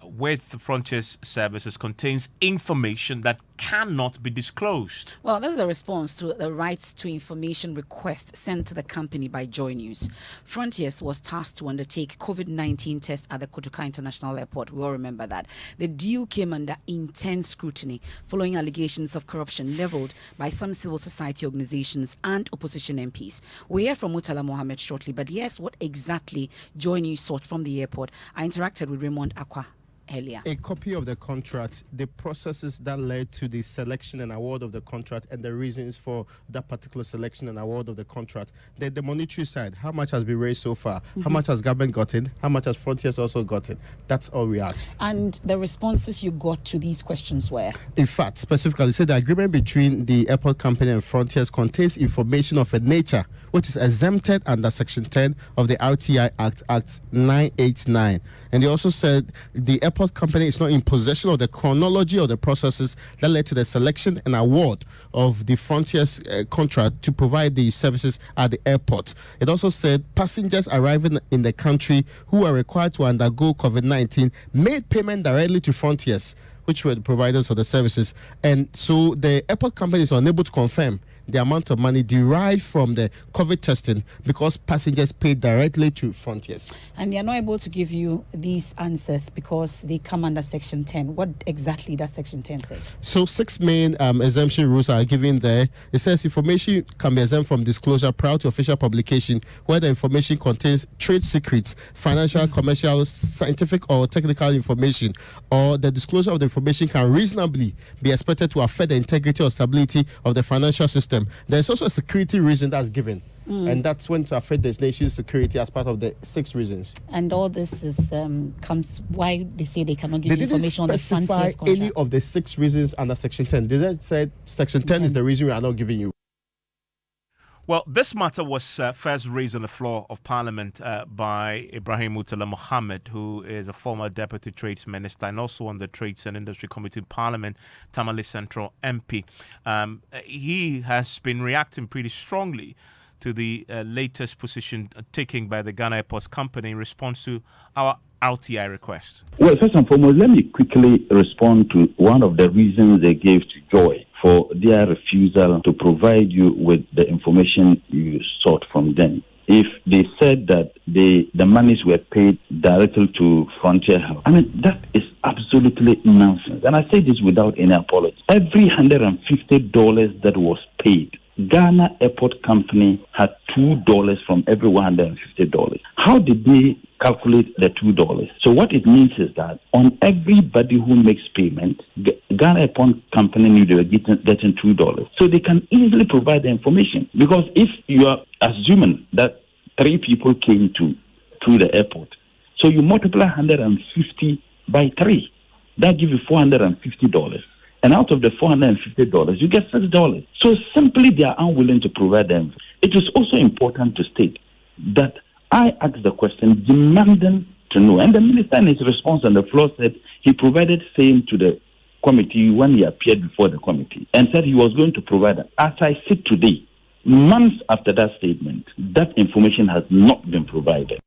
with the Frontiers Services contains information that cannot be disclosed. Well, this is a response to the rights to information request sent to the company by Joy News. Frontiers was tasked to undertake COVID-19 tests at the Kotoka International Airport. We all remember that. The deal came under intense scrutiny following allegations of corruption leveled by some civil society organizations and opposition MPs. We'll hear from Murtala Mohammed shortly, but yes, what exactly Joy News sought from the airport? I interacted with Raymond Akwa earlier. A copy of the contract, the processes that led to the selection and award of the contract, and the reasons for that particular selection and award of the contract. The monetary side, how much has been raised so far? How much has government gotten? How much has Frontiers also gotten? That's all we asked. And the responses you got to these questions were? In fact, specifically, said the agreement between the airport company and Frontiers contains information of a nature which is exempted under Section 10 of the RTI Act 989. And they also said the airport company is not in possession of the chronology of the processes that led to the selection and award of the Frontiers contract to provide the services at the airport. It also said passengers arriving in the country who are required to undergo COVID-19 made payment directly to Frontiers, which were the providers of the services. And so the airport company is unable to confirm the amount of money derived from the COVID testing because passengers paid directly to Frontiers. And they are not able to give you these answers because they come under Section 10. What exactly does Section 10 say? So 6 main exemption rules are given there. It says information can be exempt from disclosure prior to official publication where the information contains trade secrets, financial, commercial, scientific or technical information, or the disclosure of the information can reasonably be expected to affect the integrity or stability of the financial system. There's also a security reason that's given, and that's when to affect the nation's security as part of the 6 reasons. And all this is comes why they say they cannot give you information on the Frontiers contract. They didn't specify any of the 6 reasons under Section 10. They just said Section 10 is the reason we are not giving you. Well, this matter was first raised on the floor of Parliament by Ibrahim Murtala Mohammed, who is a former Deputy Trades Minister and also on the Trades and Industry Committee in Parliament, Tamale Central MP. He has been reacting pretty strongly to the latest position taken by the Ghana Airports Company in response to our RTI request. Well, first and foremost, let me quickly respond to one of the reasons they gave to Joy for their refusal to provide you with the information you sought from them. If they said that the monies were paid directly to Frontier Health, I mean, that is absolutely nonsense. And I say this without any apology. Every $150 that was paid, Ghana Airport Company had $2 from every $150. How did they calculate the $2? So what it means is that on everybody who makes payment, Ghana Airport Company knew they were getting $2. So they can easily provide the information. Because if you are assuming that 3 people came to the airport, so you multiply 150 by 3, that gives you $450. And out of the $450, you get $6. So simply they are unwilling to provide them. It is also important to state that I asked the question demanding to know. And the minister in his response on the floor said he provided same to the committee when he appeared before the committee and said he was going to provide it. As I sit today, months after that statement, that information has not been provided.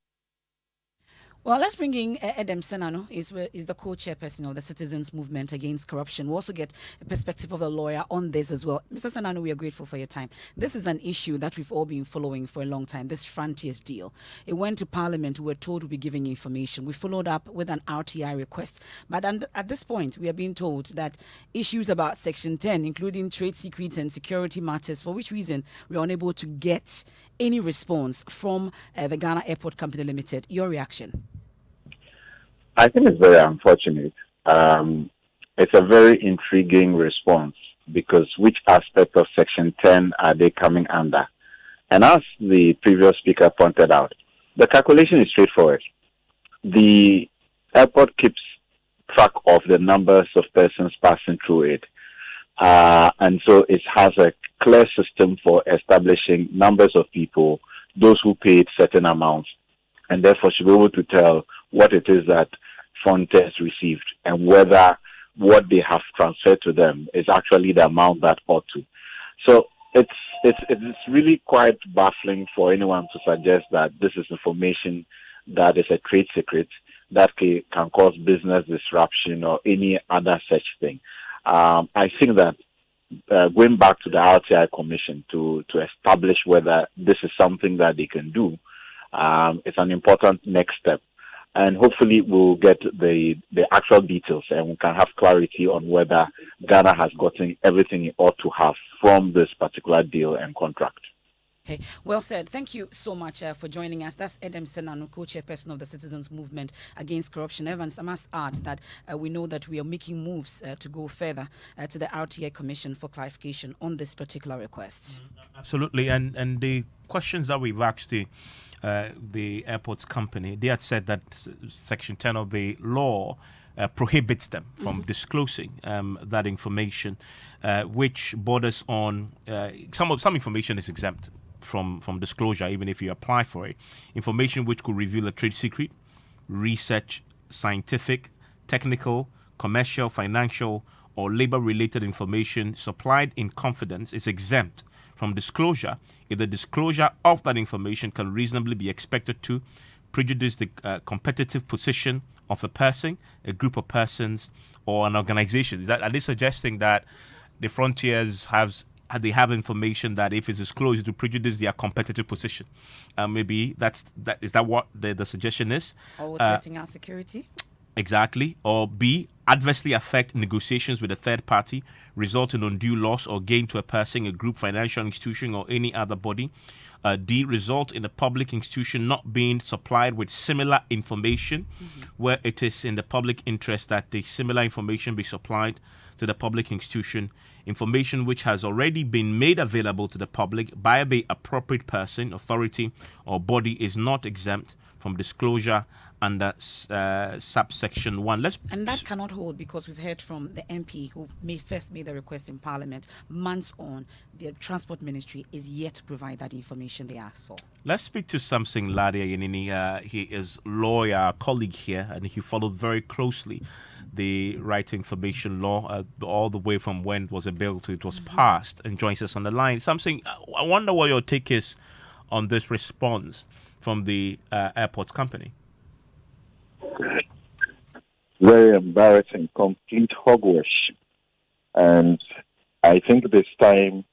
Well, let's bring in Edem Senano, is the co-chairperson of the Citizens Movement Against Corruption. We'll also get a perspective of a lawyer on this as well. Mr. Senano, we are grateful for your time. This is an issue that we've all been following for a long time, this Frontiers deal. It went to Parliament. We were told we'd be giving information. We followed up with an RTI request. But at this point, we are being told that issues about Section 10, including trade secrets and security matters, for which reason we are unable to get any response from the Ghana Airport Company Limited. Your reaction? I think it's very unfortunate. It's a very intriguing response because which aspect of Section 10 are they coming under? And as the previous speaker pointed out, the calculation is straightforward. The airport keeps track of the numbers of persons passing through it. And so it has a clear system for establishing numbers of people, those who paid certain amounts, and therefore should be able to tell what it is that Frontiers received and whether what they have transferred to them is actually the amount that ought to. So it's really quite baffling for anyone to suggest that this is information that is a trade secret that can cause business disruption or any other such thing. I think that going back to the RTI Commission to establish whether this is something that they can do, it's an important next step. And hopefully we'll get the actual details and we can have clarity on whether Ghana has gotten everything it ought to have from this particular deal and contract. Okay, well said. Thank you so much for joining us. That's Edem Senanu, co-chairperson of the Citizens Movement Against Corruption. Evans, I must add that we know that we are making moves to go further to the RTI Commission for clarification on this particular request. Absolutely, and the questions that we've asked the airports company, they had said that Section 10 of the law prohibits them from disclosing that information, which borders on some information is exempt from disclosure, even if you apply for it. Information which could reveal a trade secret, research, scientific, technical, commercial, financial, or labor-related information supplied in confidence is exempt from disclosure if the disclosure of that information can reasonably be expected to prejudice the competitive position of a person, a group of persons, or an organization. Are they suggesting that the Frontiers have information that if it's disclosed, it will prejudice their competitive position? Maybe is that what the suggestion is? Or threatening our security? Exactly. Or B, adversely affect negotiations with a third party, result in undue loss or gain to a person, a group, financial institution, or any other body. D, result in a public institution not being supplied with similar information where it is in the public interest that the similar information be supplied to the public institution. Information which has already been made available to the public by the appropriate person, authority, or body is not exempt from disclosure under subsection 1. And that cannot hold because we've heard from the MP who first made the request in Parliament months on. The Transport Ministry is yet to provide that information they asked for. Let's speak to Samson Ladia Yenini. He is lawyer, colleague here, and he followed very closely the Right to Information Law all the way from when it was a bill to it was passed, and joins us on the line. Samson, I wonder what your take is on this response from the airports company. Very embarrassing, complete hogwash. And I think this time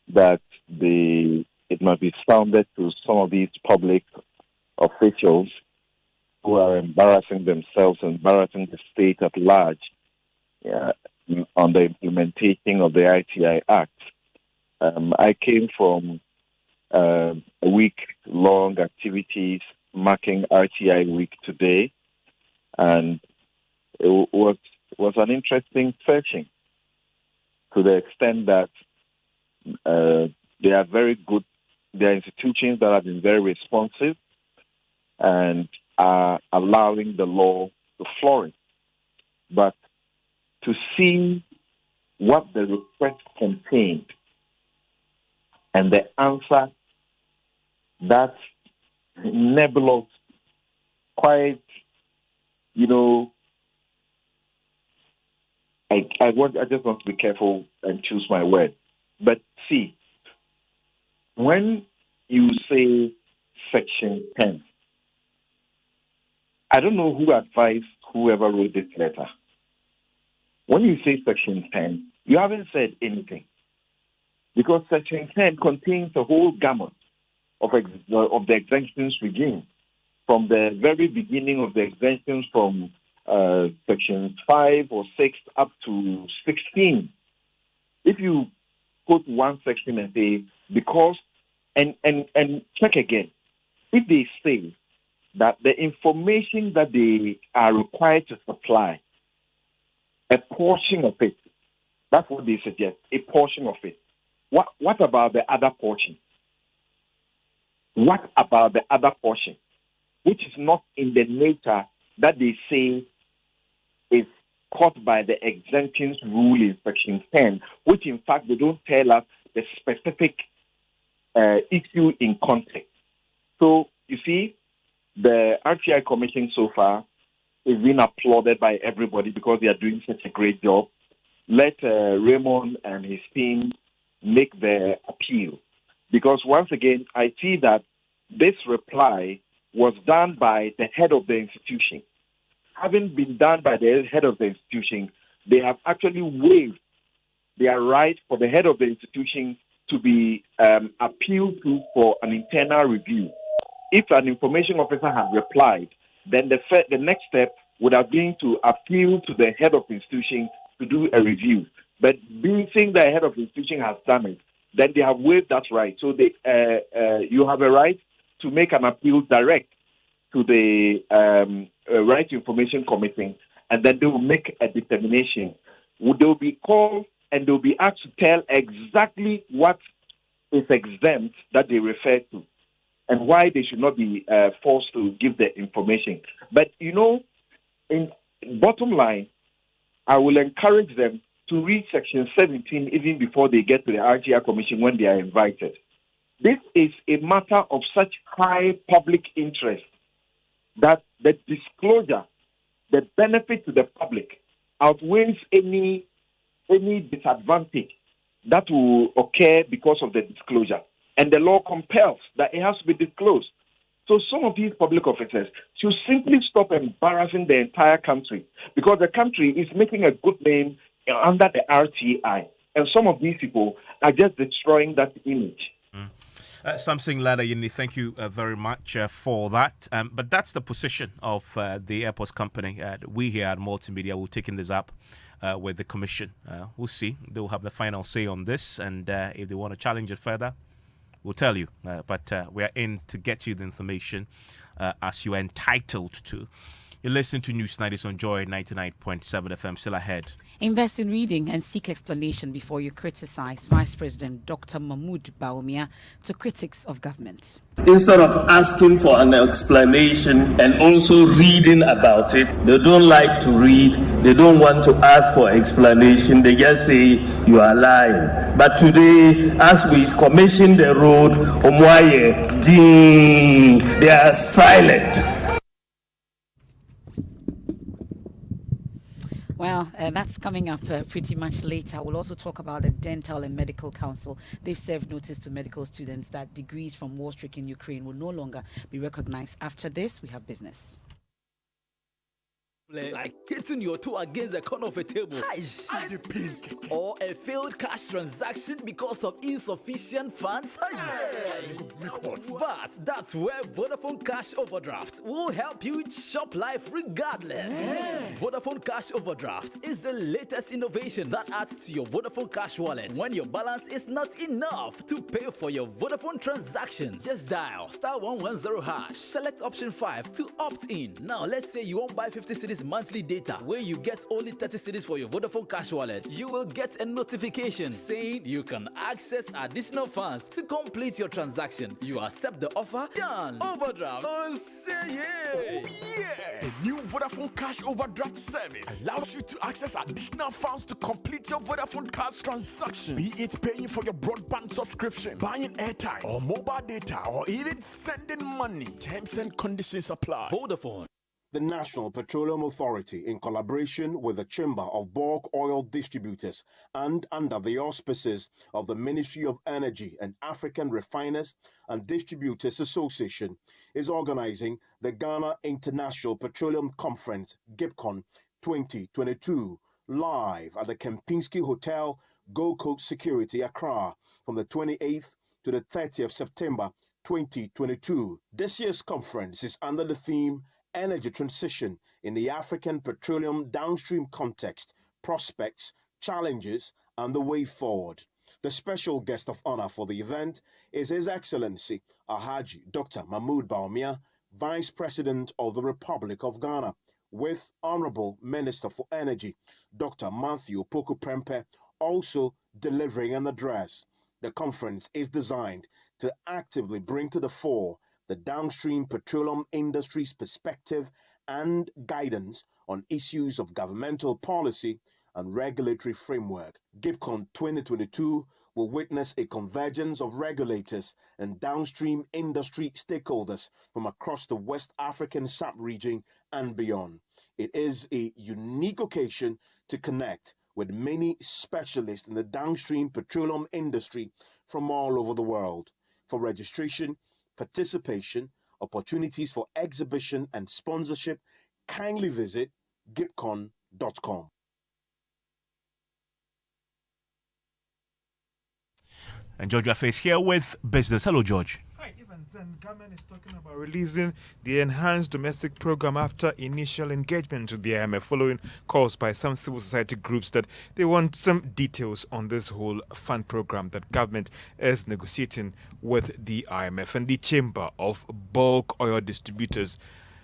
that it must be sounded to some of these public officials who are embarrassing themselves, embarrassing the state at large on the implementation of the ITI Act. I came from a week-long activities marking RTI Week today, and it was an interesting searching to the extent that they are very good. There are institutions that have been very responsive and are allowing the law to flourish. But to see what the request contained and the answer, that's nebulous, quite, I just want to be careful and choose my word. But see, when you say Section 10, I don't know who advised whoever wrote this letter. When you say Section 10, you haven't said anything. Because Section 10 contains a whole gamut of the exemptions regime. From the very beginning of the exemptions from Section 5 or 6 up to 16. If you put one section and say, because, and check again, if they say that the information that they are required to supply, a portion of it, that's what they suggest, a portion of it. What about the other portion? What about the other portion, which is not in the nature that they say is caught by the exemptions rule in Section 10, which in fact they don't tell us the specific issue in context. So, you see, the RTI Commission so far is being applauded by everybody because they are doing such a great job. Let Raymond and his team make their appeal. Because once again, I see that this reply was done by the head of the institution. Having been done by the head of the institution, they have actually waived their right for the head of the institution to be appealed to for an internal review. If an information officer had replied, then the next step would have been to appeal to the head of the institution to do a review. But being saying the head of the institution has done it, then they have waived that right. So you have a right to make an appeal direct to the Right to Information Commission, and then they will make a determination. They will be called and they will be asked to tell exactly what is exempt that they refer to and why they should not be forced to give the information. But, in bottom line, I will encourage them to read Section 17 even before they get to the RTI Commission when they are invited. This is a matter of such high public interest that the disclosure, the benefit to the public, outweighs any disadvantage that will occur because of the disclosure. And the law compels that it has to be disclosed. So some of these public officers should simply stop embarrassing the entire country, because the country is making a good name under the RTI. And some of these people are just destroying that image. Samson Ladayini, thank you very much for that. But that's the position of the airports company. We here at Multimedia will taking this up with the commission. We'll see. They'll have the final say on this. And if they want to challenge it further, we'll tell you. But we are in to get you the information as you are entitled to. You're listening to News 90s on Joy 99.7 FM. Still ahead. Invest in reading and seek explanation before you criticize Vice President Dr. Mahmoud Bawumia to critics of government. Instead of asking for an explanation and also reading about it, they don't like to read, they don't want to ask for explanation, they just say you are lying. But today, as we commission the road, Omwaye, ding, they are silent. Well, that's coming up pretty much later. We'll also talk about the Dental and Medical Council. They've served notice to medical students that degrees from war-stricken Ukraine will no longer be recognized. After this, we have business. Like hitting your toe against the corner of a table, or a failed cash transaction because of insufficient funds. But that's where Vodafone Cash Overdraft will help you shop life regardless. Vodafone Cash Overdraft is the latest innovation that adds to your Vodafone Cash wallet when your balance is not enough to pay for your Vodafone transactions. Just dial *110#, select option 5 to opt in. Now let's say you won't buy 50 cedis monthly data where you get only 30 cedis for your Vodafone Cash wallet. You will get a notification saying you can access additional funds to complete your transaction. You accept the offer, done. Overdraft. Oh, say yeah. Oh, yeah. The new Vodafone Cash Overdraft service allows you to access additional funds to complete your Vodafone Cash transaction. Be it paying for your broadband subscription, buying airtime or mobile data, or even sending money. Terms and conditions apply. Vodafone. The National Petroleum Authority, in collaboration with the Chamber of Bulk Oil Distributors and under the auspices of the Ministry of Energy and African Refiners and Distributors Association, is organizing the Ghana International Petroleum Conference, GIPCON 2022, live at the Kempinski Hotel, Gold Coast Security, Accra, from the 28th to the 30th of September 2022. This year's conference is under the theme Energy Transition in the African Petroleum Downstream Context, Prospects, Challenges, and the Way Forward. The special guest of honor for the event is His Excellency Alhaji Dr. Mahmoud Bawumia, Vice President of the Republic of Ghana, with Honorable Minister for Energy, Dr. Matthew Opoku Prempeh, also delivering an address. The conference is designed to actively bring to the fore the downstream petroleum industry's perspective and guidance on issues of governmental policy and regulatory framework. GIPCON 2022 will witness a convergence of regulators and downstream industry stakeholders from across the West African sub-region and beyond. It is a unique occasion to connect with many specialists in the downstream petroleum industry from all over the world. For registration, participation, opportunities for exhibition and sponsorship, kindly visit gipcon.com. And George Affe is here with business. Hello, George. Hi, months, and government is talking about releasing the enhanced domestic program after initial engagement with the IMF, following calls by some civil society groups that they want some details on this whole fund program that government is negotiating with the IMF. And the Chamber of Bulk Oil Distributors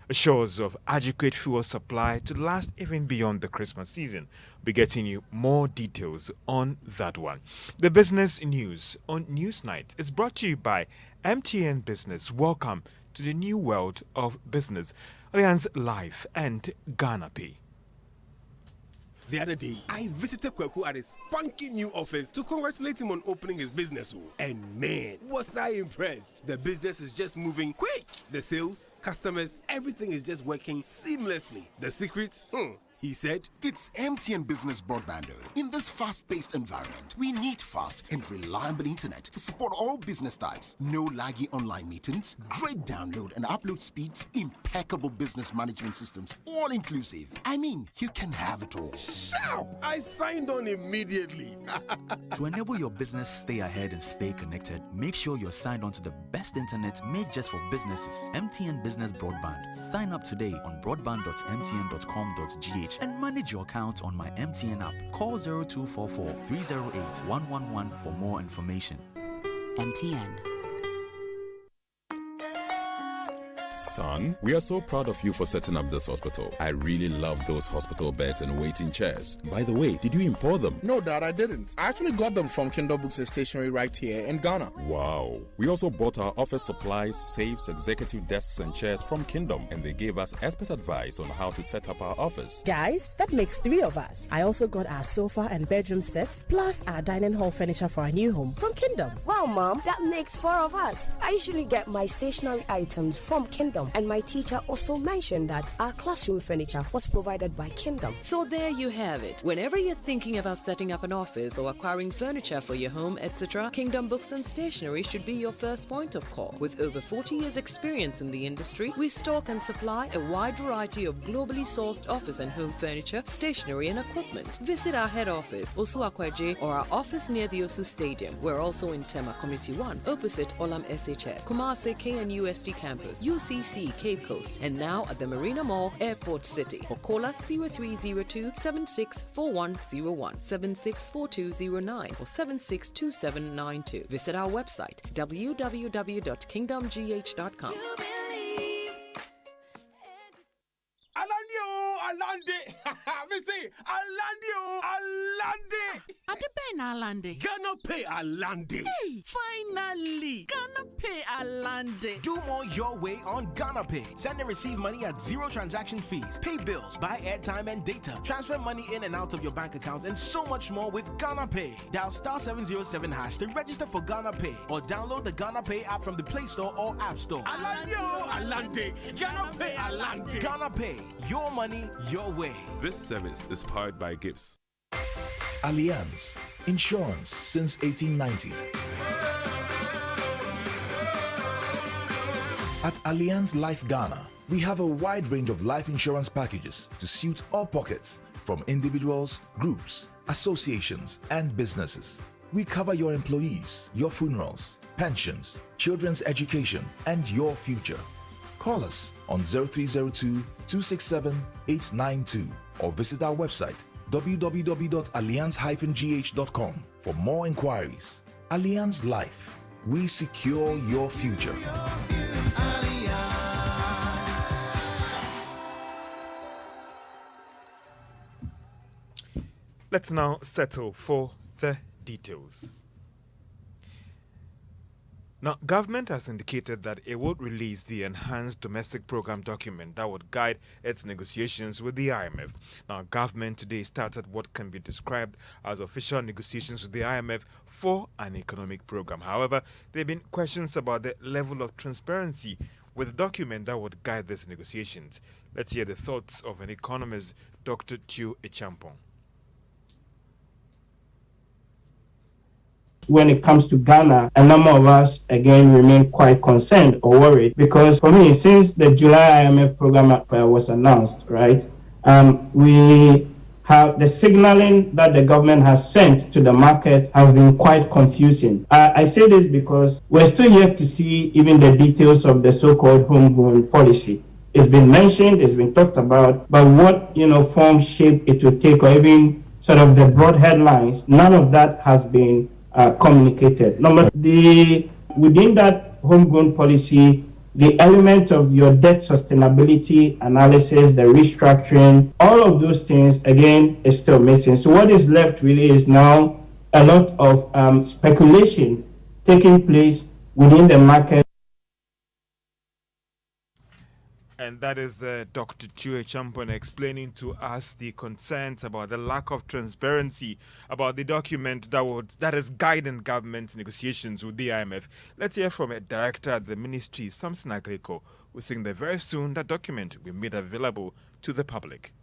assures of adequate fuel supply to last even beyond the Christmas season. We'll be getting you more details on that one. The business news on Newsnight is brought to you by MTN Business. Welcome to the new world of business. Allianz Life and Ghana Pay. The other day, I visited Kweku at his spunky new office to congratulate him on opening his business. And man, was I impressed. The business is just moving quick. The sales, customers, everything is just working seamlessly. The secret? He said, it's MTN Business Broadband. In this fast-paced environment, we need fast and reliable internet to support all business types. No laggy online meetings, great download and upload speeds, impeccable business management systems, all inclusive. I mean, you can have it all. Sharp! I signed on immediately. To enable your business stay ahead and stay connected, make sure you're signed on to the best internet made just for businesses. MTN Business Broadband. Sign up today on broadband.mtn.com.gh and manage your account on my MTN app. Call 0244 308 111 for more information. MTN. Son, we are so proud of you for setting up this hospital. I really love those hospital beds and waiting chairs. By the way, did you import them? No, Dad, I didn't. I actually got them from Kingdom Books and Stationery right here in Ghana. Wow. We also bought our office supplies, safes, executive desks and chairs from Kingdom, and they gave us expert advice on how to set up our office. Guys, that makes 3 of us. I also got our sofa and bedroom sets, plus our dining hall furniture for our new home from Kingdom. Wow, Mom, that makes 4 of us. I usually get my stationery items from Kingdom. And my teacher also mentioned that our classroom furniture was provided by Kingdom. So there you have it. Whenever you're thinking about setting up an office or acquiring furniture for your home, etc., Kingdom Books and Stationery should be your first point of call. With over 40 years experience in the industry, we stock and supply a wide variety of globally sourced office and home furniture, stationery and equipment. Visit our head office, Osu Akwaje, or our office near the Osu Stadium. We're also in Tema Community 1, opposite Olam SHF, Kumasi KNUST campus, UCC Cape Coast, and now at the Marina Mall, Airport City. Or call us 0302 764101, 764209, or 762792. Visit our website www.kingdomgh.com. Alande! Missy! Alande! Adepen Alande. Ghana Pay Alande. Hey, finally! Ghana Pay Alande. Do more your way on Ghana Pay. Send and receive money at 0 transaction fees. Pay bills, buy airtime and data. Transfer money in and out of your bank account and so much more with Ghana Pay. Dial *707# to register for Ghana Pay or download the Ghana Pay app from the Play Store or App Store. Alande! Ghana Pay Alande. Ghana Pay. Your money, your way. This service is powered by Gibbs. Allianz, insurance since 1890. At Allianz Life Ghana, we have a wide range of life insurance packages to suit all pockets, from individuals, groups, associations, and businesses. We cover your employees, your funerals, pensions, children's education, and your future. Call us on 0302-267-892 or visit our website www.allianz-gh.com for more inquiries. Allianz Life. We secure your future. Let's now settle for the details. Now, government has indicated that it would release the enhanced domestic program document that would guide its negotiations with the IMF. Now, government today started what can be described as official negotiations with the IMF for an economic program. However, there have been questions about the level of transparency with the document that would guide these negotiations. Let's hear the thoughts of an economist, Dr. Tio Echampong. When it comes to Ghana, a number of us again remain quite concerned or worried because for me, since the July IMF program was announced, right, we the signaling that the government has sent to the market has been quite confusing. I say this because we're still yet to see even the details of the so-called homegrown policy. It's been mentioned, it's been talked about, but what form, shape it will take, or even sort of the broad headlines, none of that has been communicated. Within that homegrown policy, the element of your debt sustainability analysis, the restructuring, all of those things, again, is still missing. So what is left really is now a lot of speculation taking place within the market. And that is Dr. Chue Champon explaining to us the concerns about the lack of transparency about the document that is guiding government negotiations with the IMF. Let's hear from a director at the ministry, Samson Agriko, who's saying that very soon that document will be made available to the public.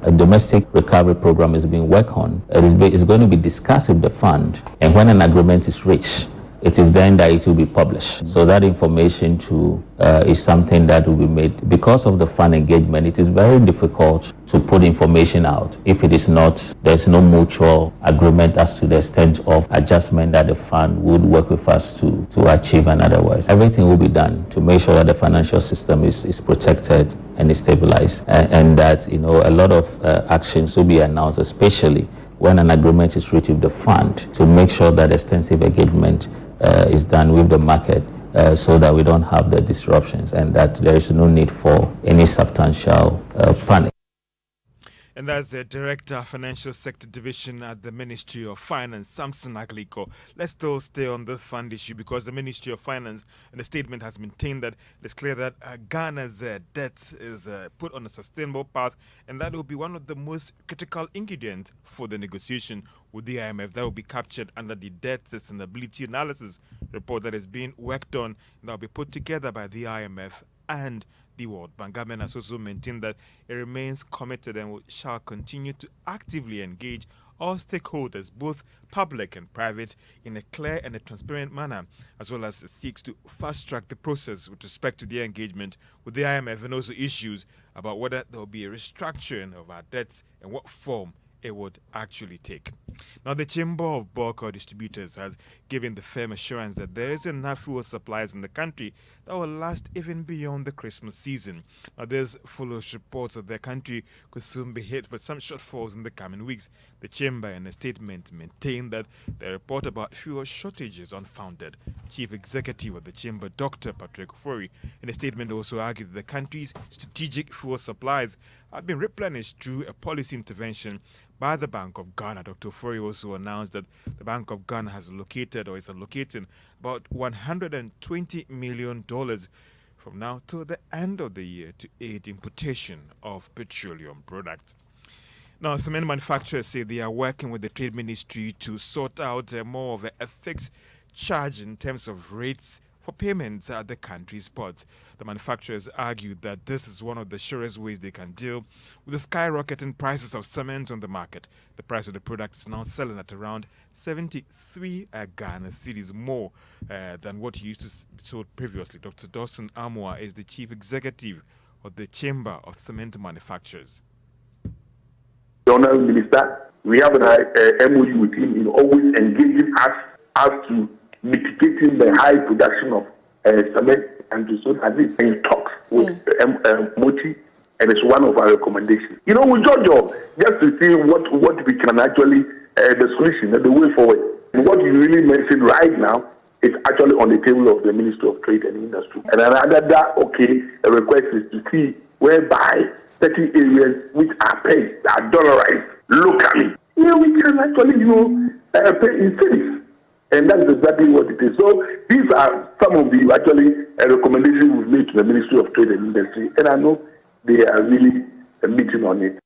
A domestic recovery program is being worked on. It is going to be discussed with the fund, and when an agreement is reached, it is then that it will be published. So that information too is something that will be made. Because of the fund engagement, it is very difficult to put information out if it is not, there's no mutual agreement as to the extent of adjustment that the fund would work with us to achieve and otherwise. Everything will be done to make sure that the financial system is protected and is stabilized, and that a lot of actions will be announced, especially when an agreement is reached with the fund, to make sure that extensive engagement is done with the market so that we don't have the disruptions and that there is no need for any substantial panic. And that's the Director of Financial Sector Division at the Ministry of Finance, Samson Agliko. Let's still stay on this fund issue because the Ministry of Finance in the statement has maintained that it's clear that Ghana's debt is put on a sustainable path, and that will be one of the most critical ingredients for the negotiation with the IMF. That will be captured under the debt sustainability analysis report that is being worked on, and that will be put together by the IMF and the World Bank. Government has also maintained that it remains committed and shall continue to actively engage all stakeholders, both public and private, in a clear and a transparent manner, as well as seeks to fast-track the process with respect to the engagement with the IMF and also issues about whether there will be a restructuring of our debts and what form it would actually take. Now, the Chamber of Bulk Oil Distributors has given the firm assurance that there is enough fuel supplies in the country that will last even beyond the Christmas season. Now, this follows reports that the country could soon be hit with some shortfalls in the coming weeks. The Chamber, in a statement, maintained that the report about fuel shortages is unfounded. Chief Executive of the Chamber, Dr. Patrick Ofori, in a statement also argued that the country's strategic fuel supplies have been replenished through a policy intervention by the Bank of Ghana. Dr. Ofori also announced that the Bank of Ghana has allocated or is allocating about $120 million from now to the end of the year to aid importation of petroleum products. Now, cement manufacturers say they are working with the Trade Ministry to sort out more of a fixed charge in terms of rates for payments at the country's ports. The manufacturers argued that this is one of the surest ways they can deal with the skyrocketing prices of cement on the market. The price of the product is now selling at around 73 Ghana cedis more than what he used to be sold previously. Dr. Dawson Amwa is the chief executive of the Chamber of Cement Manufacturers. The Honourable Minister, we have an MOU with him in always engaging us as to mitigating the high production of cement, and so that is in talks with Moti, and it's one of our recommendations. With Jojo, just to see what we can actually, the solution and the way forward. And what you really mentioned right now is actually on the table of the Ministry of Trade and Industry. And a request is to see whereby certain areas which are paid, are dollarized locally, we can actually, pay in cities. And that's exactly what it is. So these are some of the recommendations we've made to the Ministry of Trade and Industry, and I know they are really meeting on it.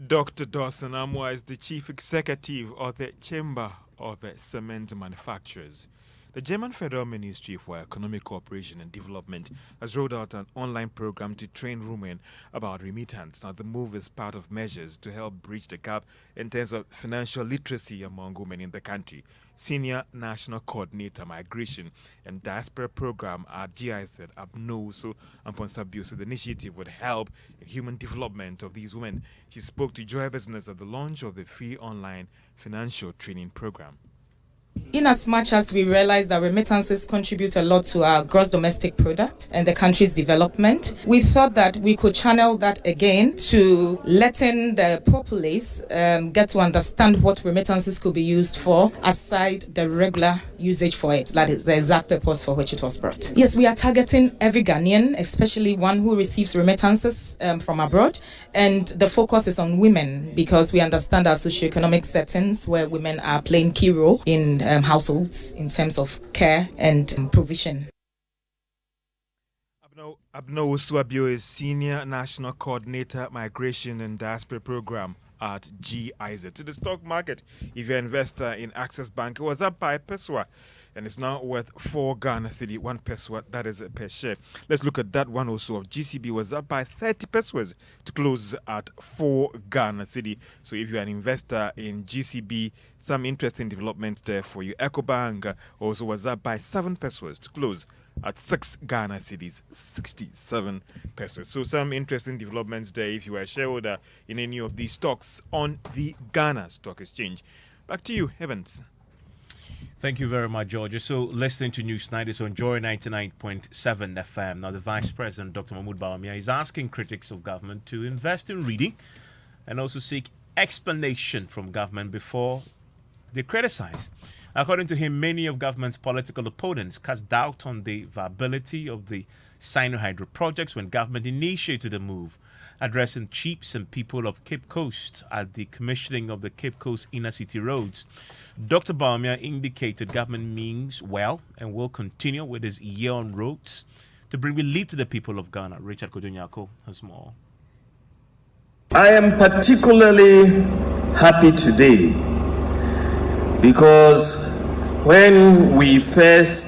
Dr. Dawson Amwa is the chief executive of the Chamber of Cement Manufacturers. The German Federal Ministry for Economic Cooperation and Development has rolled out an online program to train women about remittance. Now, the move is part of measures to help bridge the gap in terms of financial literacy among women in the country. Senior National Coordinator Migration and Diaspora Program at GIZ, Abnoso Amponsabio, said the initiative would help in human development of these women. She spoke to Joy Business at the launch of the free online financial training program. In as much as we realize that remittances contribute a lot to our gross domestic product and the country's development, we thought that we could channel that again to letting the populace get to understand what remittances could be used for aside the regular usage for it. That is the exact purpose for which it was brought. Yes, we are targeting every Ghanaian, especially one who receives remittances from abroad. And the focus is on women because we understand our socioeconomic settings where women are playing key role in households in terms of care and provision. Abno Usuabio is Senior National Coordinator Migration and Diaspora Program at GIZ. To the stock market, if you're an investor in Access Bank, it was up by Peswa and it's now worth 4 Ghana Cedi, 1 Peswa, that is per share. Let's look at that one also. Of GCB was up by 30 Peswas to close at 4 Ghana Cedi. So if you're an investor in GCB, some interesting developments there for you. EcoBank also was up by 7 Peswas to close at 6 Ghana Cedis, 67 pesos. So some interesting developments there if you are a shareholder in any of these stocks on the Ghana Stock Exchange. Back to you, Evans. Thank you very much, Georgia. So, listening to News Night is on Joy 99.7 FM. Now, the Vice President, Dr. Mahmoud Bawumia, is asking critics of government to invest in reading and also seek explanation from government before they criticize. According to him, many of government's political opponents cast doubt on the viability of the Sino-Hydro projects when government initiated the move, addressing chiefs and people of Cape Coast at the commissioning of the Cape Coast inner city roads. Dr. Bawumia indicated government means well and will continue with his year on roads to bring relief to the people of Ghana. Richard Kodonyako has more. I am particularly happy today because when we first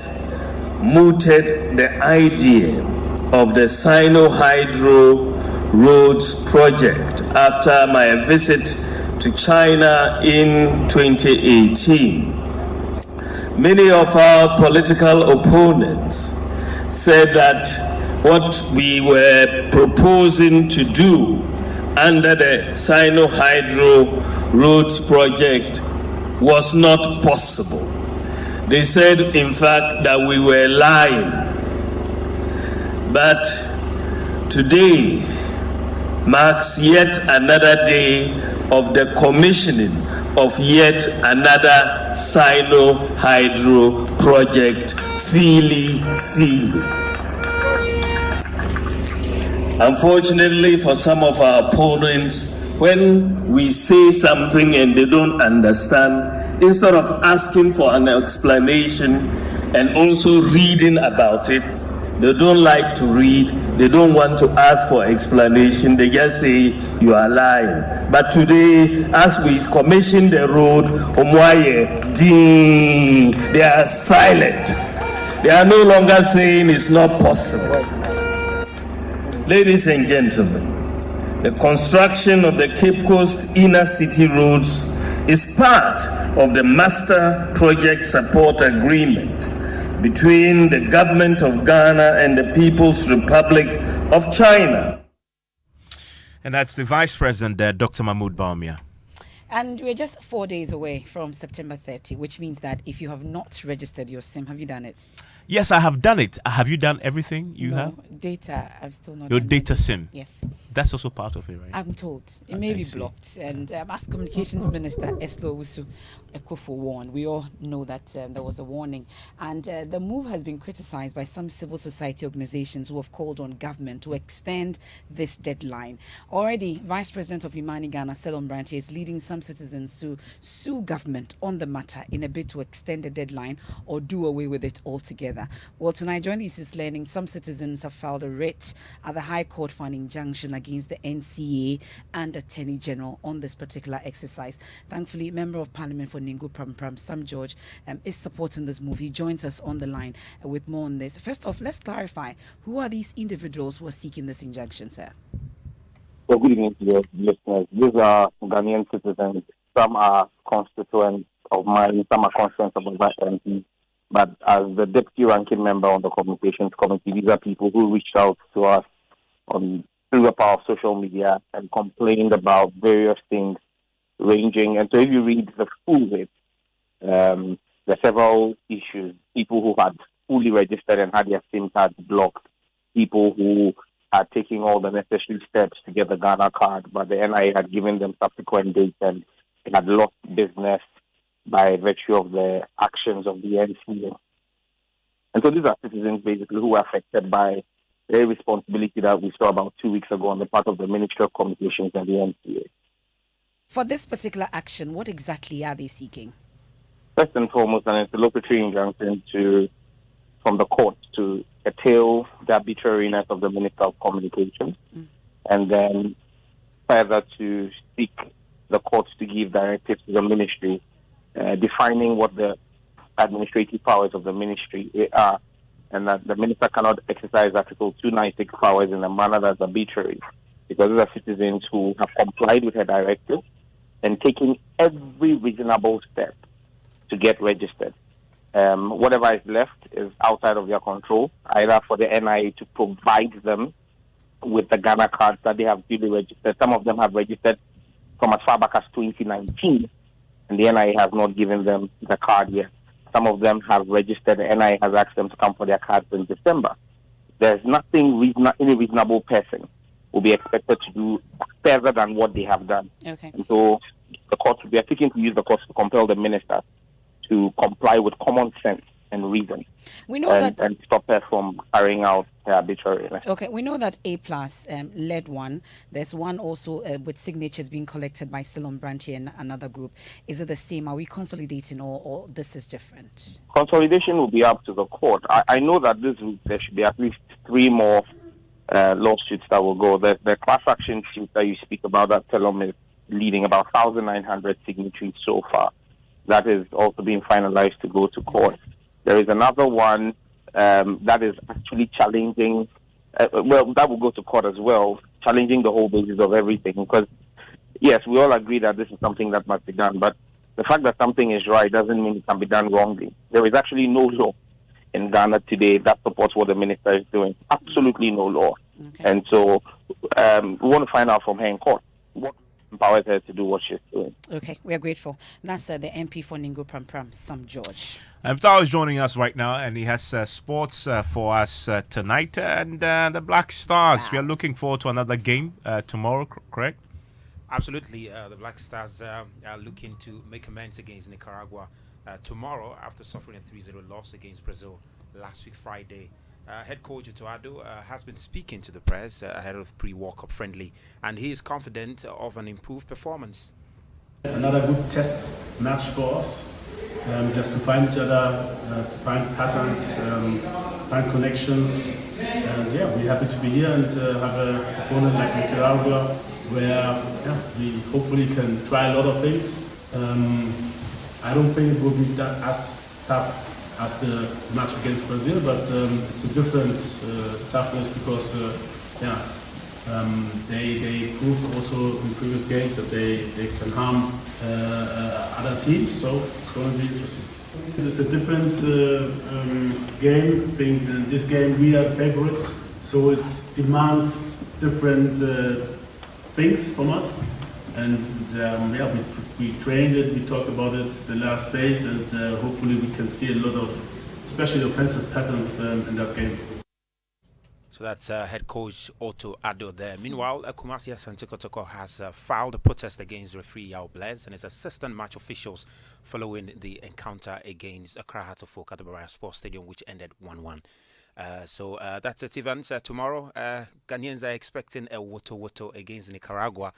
mooted the idea of the Sino-Hydro Roads project after my visit to China in 2018, many of our political opponents said that what we were proposing to do under the Sino-Hydro Roads project was not possible. They said, in fact, that we were lying. But today marks yet another day of the commissioning of yet another Sino-Hydro project, Fili. Unfortunately for some of our opponents, when we say something and they don't understand, instead of asking for an explanation and also reading about it, they don't like to read, they don't want to ask for explanation, they just say you are lying. But today, as we commission the road, they are silent. They are no longer saying it's not possible. Ladies and gentlemen, the construction of the Cape Coast inner city roads is part of the Master Project Support Agreement between the government of Ghana and the People's Republic of China. And that's the Vice President there, Dr. Mahmoud Bawumia. And we're just 4 days away from September 30, which means that if you have not registered your SIM, have you done it? Yes, I have done it. Have you done everything you No, have? Data, I've still not Your done data it. SIM? Yes. That's also part of it, right? I'm told. It may I be see. blocked. And as Communications Minister Eslo Owusu Ekufo warned, we all know that there was a warning. And the move has been criticized by some civil society organizations who have called on government to extend this deadline. Already, Vice President of Imani Ghana, Selon Branche, is leading some citizens to sue government on the matter in a bid to extend the deadline or do away with it altogether. Well, tonight, Joint East is learning some citizens have filed a writ at the High Court for an injunction against against the NCA and Attorney General on this particular exercise. Thankfully, Member of Parliament for Ningu Pram, Sam George, is supporting this move. He joins us on the line with more on this. First off, let's clarify, who are these individuals who are seeking this injunction, sir? Well, good evening to your listeners. These are Ghanaian citizens. Some are constituents of mine, some are constituents of my MP. But as the deputy ranking member on the communications committee, these are people who reached out to us through the power of social media and complained about various things ranging. And so if you read the full list, there are several issues. People who had fully registered and had their SIM cards blocked. People who are taking all the necessary steps to get the Ghana card, but the NIA had given them subsequent dates and they had lost business by virtue of the actions of the NCA. And so these are citizens basically who were affected by the irresponsibility that we saw about 2 weeks ago on the part of the Ministry of Communications and the NCA. For this particular action, what exactly are they seeking? First and foremost, an interlocutory injunction from the court to curtail the arbitrariness of the Minister of Communications, and then further to seek the courts to give directives to the ministry, defining what the administrative powers of the ministry are, and that the minister cannot exercise Article 296 powers in a manner that's arbitrary, because these are citizens who have complied with her directive and taken every reasonable step to get registered. Whatever is left is outside of their control, either for the NIA to provide them with the Ghana cards that they have duly registered. Some of them have registered from as far back as 2019, and the NIA has not given them the card yet. Some of them have registered, the NIA has asked them to come for their cards in December. There's nothing any reasonable person will be expected to do further than what they have done. Okay. And so the courts, we are seeking to use the courts to compel the minister to comply with common sense and reason. We know and stop her from carrying out her arbitrariness. Okay, we know that A+ led one. There's one also with signatures being collected by Silon Branty and another group. Is it the same? Are we consolidating or this is different? Consolidation will be up to the court. I know that this week there should be at least 3 more lawsuits that will go. The class action suit that you speak about, that Silon is leading about 1,900 signatories so far. That is also being finalized to go to court. There is another one that is actually challenging, that will go to court as well, challenging the whole basis of everything. Because, yes, we all agree that this is something that must be done, but the fact that something is right doesn't mean it can be done wrongly. There is actually no law in Ghana today that supports what the minister is doing. Absolutely no law. Okay. And so we want to find out from her in court what empowers her to do what she's doing. Okay, we are grateful. That's the MP for Ningu Pram, Sam George. Tao is joining us right now, and he has sports for us tonight. And the Black Stars, we are looking forward to another game tomorrow, correct? Absolutely. The Black Stars are looking to make amends against Nicaragua tomorrow after suffering a 3-0 loss against Brazil last week, Friday. Head coach Otto Addo has been speaking to the press ahead of pre-World Cup friendly, and he is confident of an improved performance. Another good test match for us, just to find each other, to find patterns, find connections. And yeah, we're happy to be here and have an opponent like Nicaragua, where we hopefully can try a lot of things. I don't think it will be that as tough as the match against Brazil, but it's a different toughness because they proved also in previous games that they can harm other teams, so it's going to be interesting. It's a different game. I think in this game we are favorites, so it demands different things from us. And we trained it, we talked about it the last days, and hopefully we can see a lot of, especially offensive patterns in that game. So that's head coach Otto Addo there. Meanwhile, Kumasi Asante Kotoko has filed a protest against referee Yao Blaise and his assistant match officials following the encounter against Accra Hearts of Oak at the Baraya Sports Stadium, which ended 1-1. So that's it, events. Tomorrow, Ghanaians are expecting a woto against Nicaragua,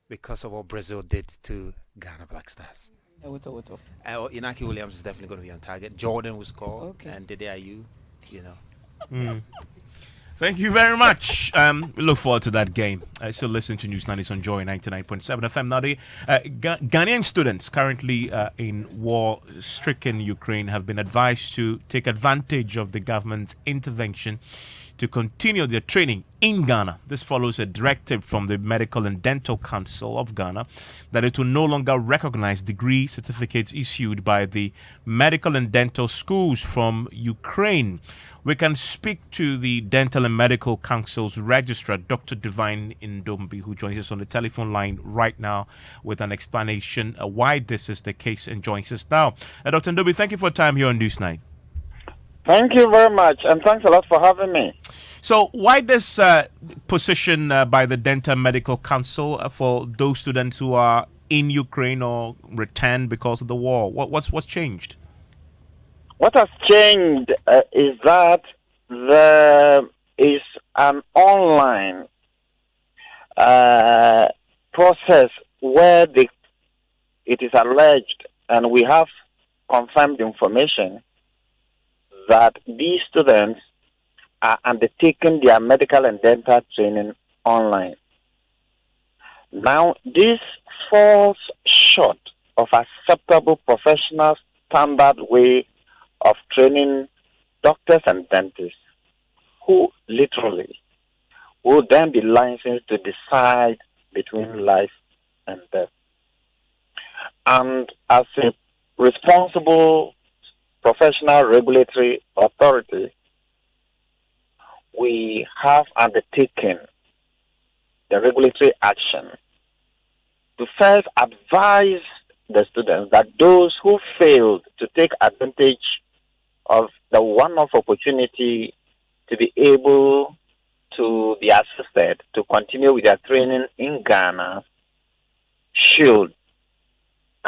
because of what Brazil did to Ghana Black Stars. Inaki Williams is definitely going to be on target. Jordan will score, and Dede Ayew, Thank you very much. We look forward to that game. I still listen to News 90 on Joy 99.7 FM. Now, the Ghanaian students currently in war-stricken Ukraine have been advised to take advantage of the government's intervention to continue their training in Ghana. This follows a directive from the Medical and Dental Council of Ghana that it will no longer recognize degree certificates issued by the medical and dental schools from Ukraine. We can speak to the Dental and Medical Council's registrar, Dr. Divine Ndombi, who joins us on the telephone line right now with an explanation why this is the case and joins us now. Dr. Ndombi, thank you for your time here on News 9. Thank you very much, and thanks a lot for having me. So why this position by the Dental Medical Council for those students who are in Ukraine or returned because of the war? What's changed? What has changed is that there is an online process where it is alleged, and we have confirmed information, that these students are undertaking their medical and dental training online. Now, this falls short of acceptable professional standard way of training doctors and dentists, who literally will then be licensed to decide between life and death. And as a responsible professional regulatory authority, we have undertaken the regulatory action to first advise the students that those who failed to take advantage of the one-off opportunity to be able to be assisted to continue with their training in Ghana should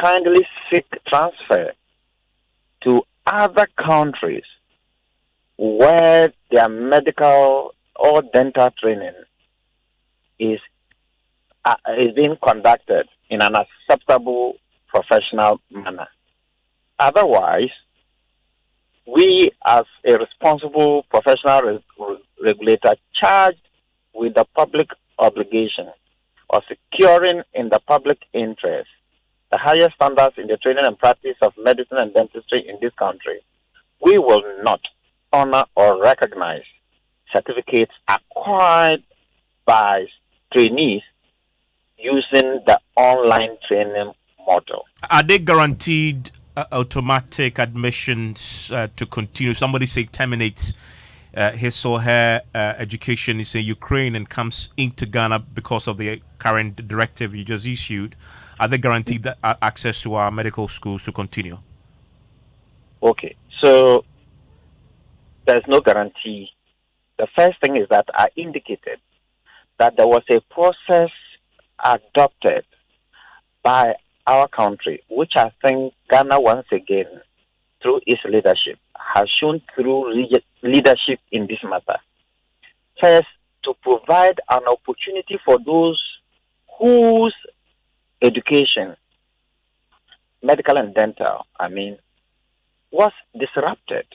kindly seek transfer to other countries where their medical or dental training is being conducted in an acceptable professional manner. Otherwise, we as a responsible professional regulator charged with the public obligation of securing in the public interest the highest standards in the training and practice of medicine and dentistry in this country, we will not honor or recognize certificates acquired by trainees using the online training model. Are they guaranteed automatic admissions to continue? Somebody say terminates his or her education in Ukraine and comes into Ghana because of the current directive you just issued. Are they guaranteed that access to our medical schools to continue? Okay, so there's no guarantee. The first thing is that I indicated that there was a process adopted by our country, which I think Ghana once again, through its leadership, has shown through leadership in this matter. First, to provide an opportunity for those whose education, medical and dental, was disrupted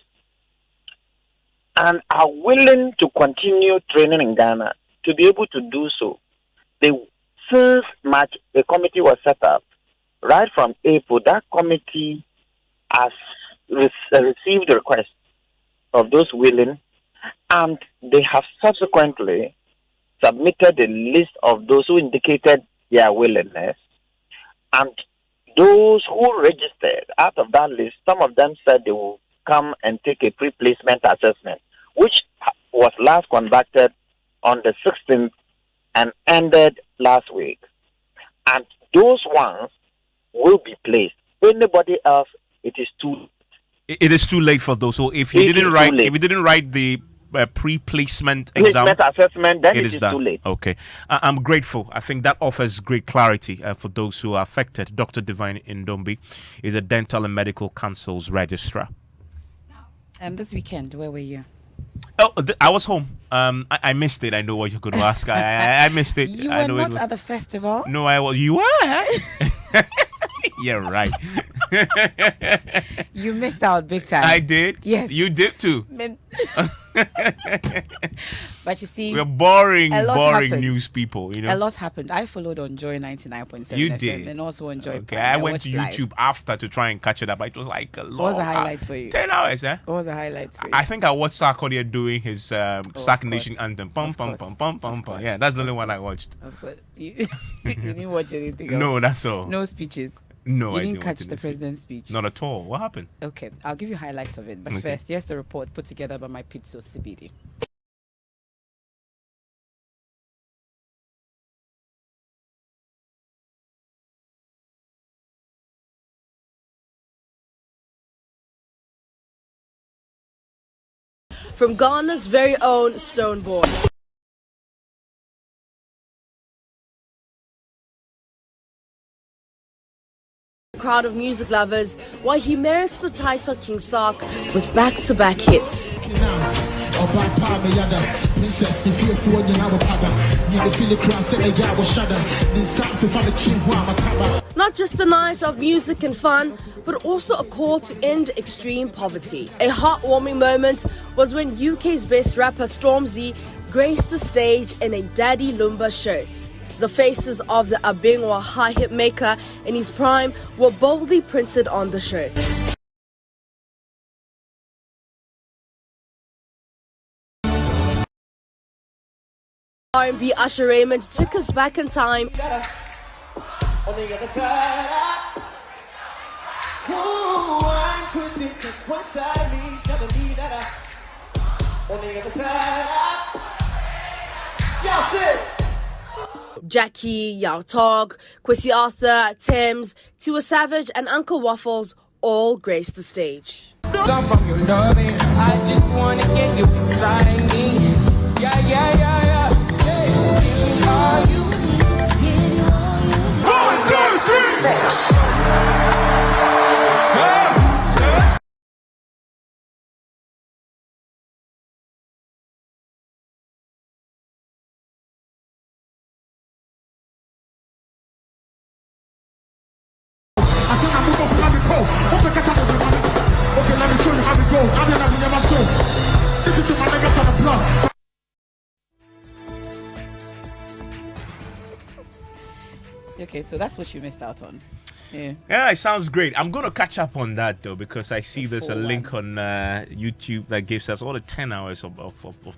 and are willing to continue training in Ghana to be able to do so. Since March, a committee was set up. Right from April, that committee has received requests of those willing, and they have subsequently submitted a list of those who indicated their willingness. And those who registered, out of that list, some of them said they will come and take a pre-placement assessment, which was last conducted on the 16th and ended last week. And those ones will be placed. Anybody else, it is too late. It is too late for those. So if you didn't write the pre-placement exam assessment, then it is done. Too late. Okay, I'm grateful. I think that offers great clarity for those who are affected. Dr. Divine Ndombi is a Dental and Medical Council's registrar. This weekend, where were you? Oh, I was home. I missed it. I know what you're going to ask. I missed it. You were not at the festival? No, I was. You were? Yeah, right. You missed out big time. I did. Yes. You did too. But you see, we're boring happened. news people. You know, a lot happened. I followed on Joy 99.7. You FM did, and also on Joy. Okay, Prime. I went to watched YouTube live. after to try and catch it up. It was like a lot. What was the highlights for you? 10 hours, eh? What was the highlights for you? I think I watched Sarkodie doing his Sack Nation anthem. Pum, pum, pum, pum, pum, pum. Yeah, that's the only one I watched. Of course. You didn't watch anything else? No, that's all. No speeches? No, you I didn't watch catch the any president's speech? Not at all. What happened? Okay, I'll give you highlights of it. But Okay. first, here's the report put together by my Pizzo CBD. From Ghana's very own Stonebwoy. Crowd of music lovers, why he merits the title King Sark with back-to-back hits. Not just a night of music and fun, but also a call to end extreme poverty. A heartwarming moment was when UK's best rapper Stormzy graced the stage in a Daddy Lumba shirt. The faces of the Abingwa high hit maker in his prime were boldly printed on the shirts. R&B Usher Raymond took us back in time. On the other side, I'm twisted, 'cause one side of me's telling me that on the other side, y'all say. Jackie, Yao Tog, Kwesi Arthur, Thames, Tiwa Savage, and Uncle Waffles all graced the stage. From your loving, I just wanna get you beside me. Yeah, yeah, yeah, yeah. Hey, are you? 1, 2, 3. Okay, let me show you how it goes. I'm gonna never show. Listen to my niggas on the block. Okay, so that's what you missed out on. Yeah. Yeah, it sounds great. I'm going to catch up on that, though, because I see there's a full link on YouTube that gives us all the 10 hours of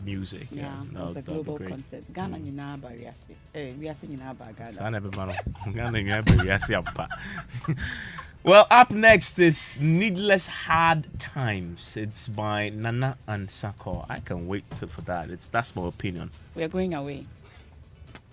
music. Yeah, that'll- it's a that'll be global great. concept. Ghana nyinaa ba wiase. Wiase nyinaa ba Ghana. Saa na ɛbɛma no. Ghana nyinaa bɛ wiase ampa. Well, up next is Needless Hard Times. It's by Nana and Sako. I can wait for that. That's my opinion. We are going away.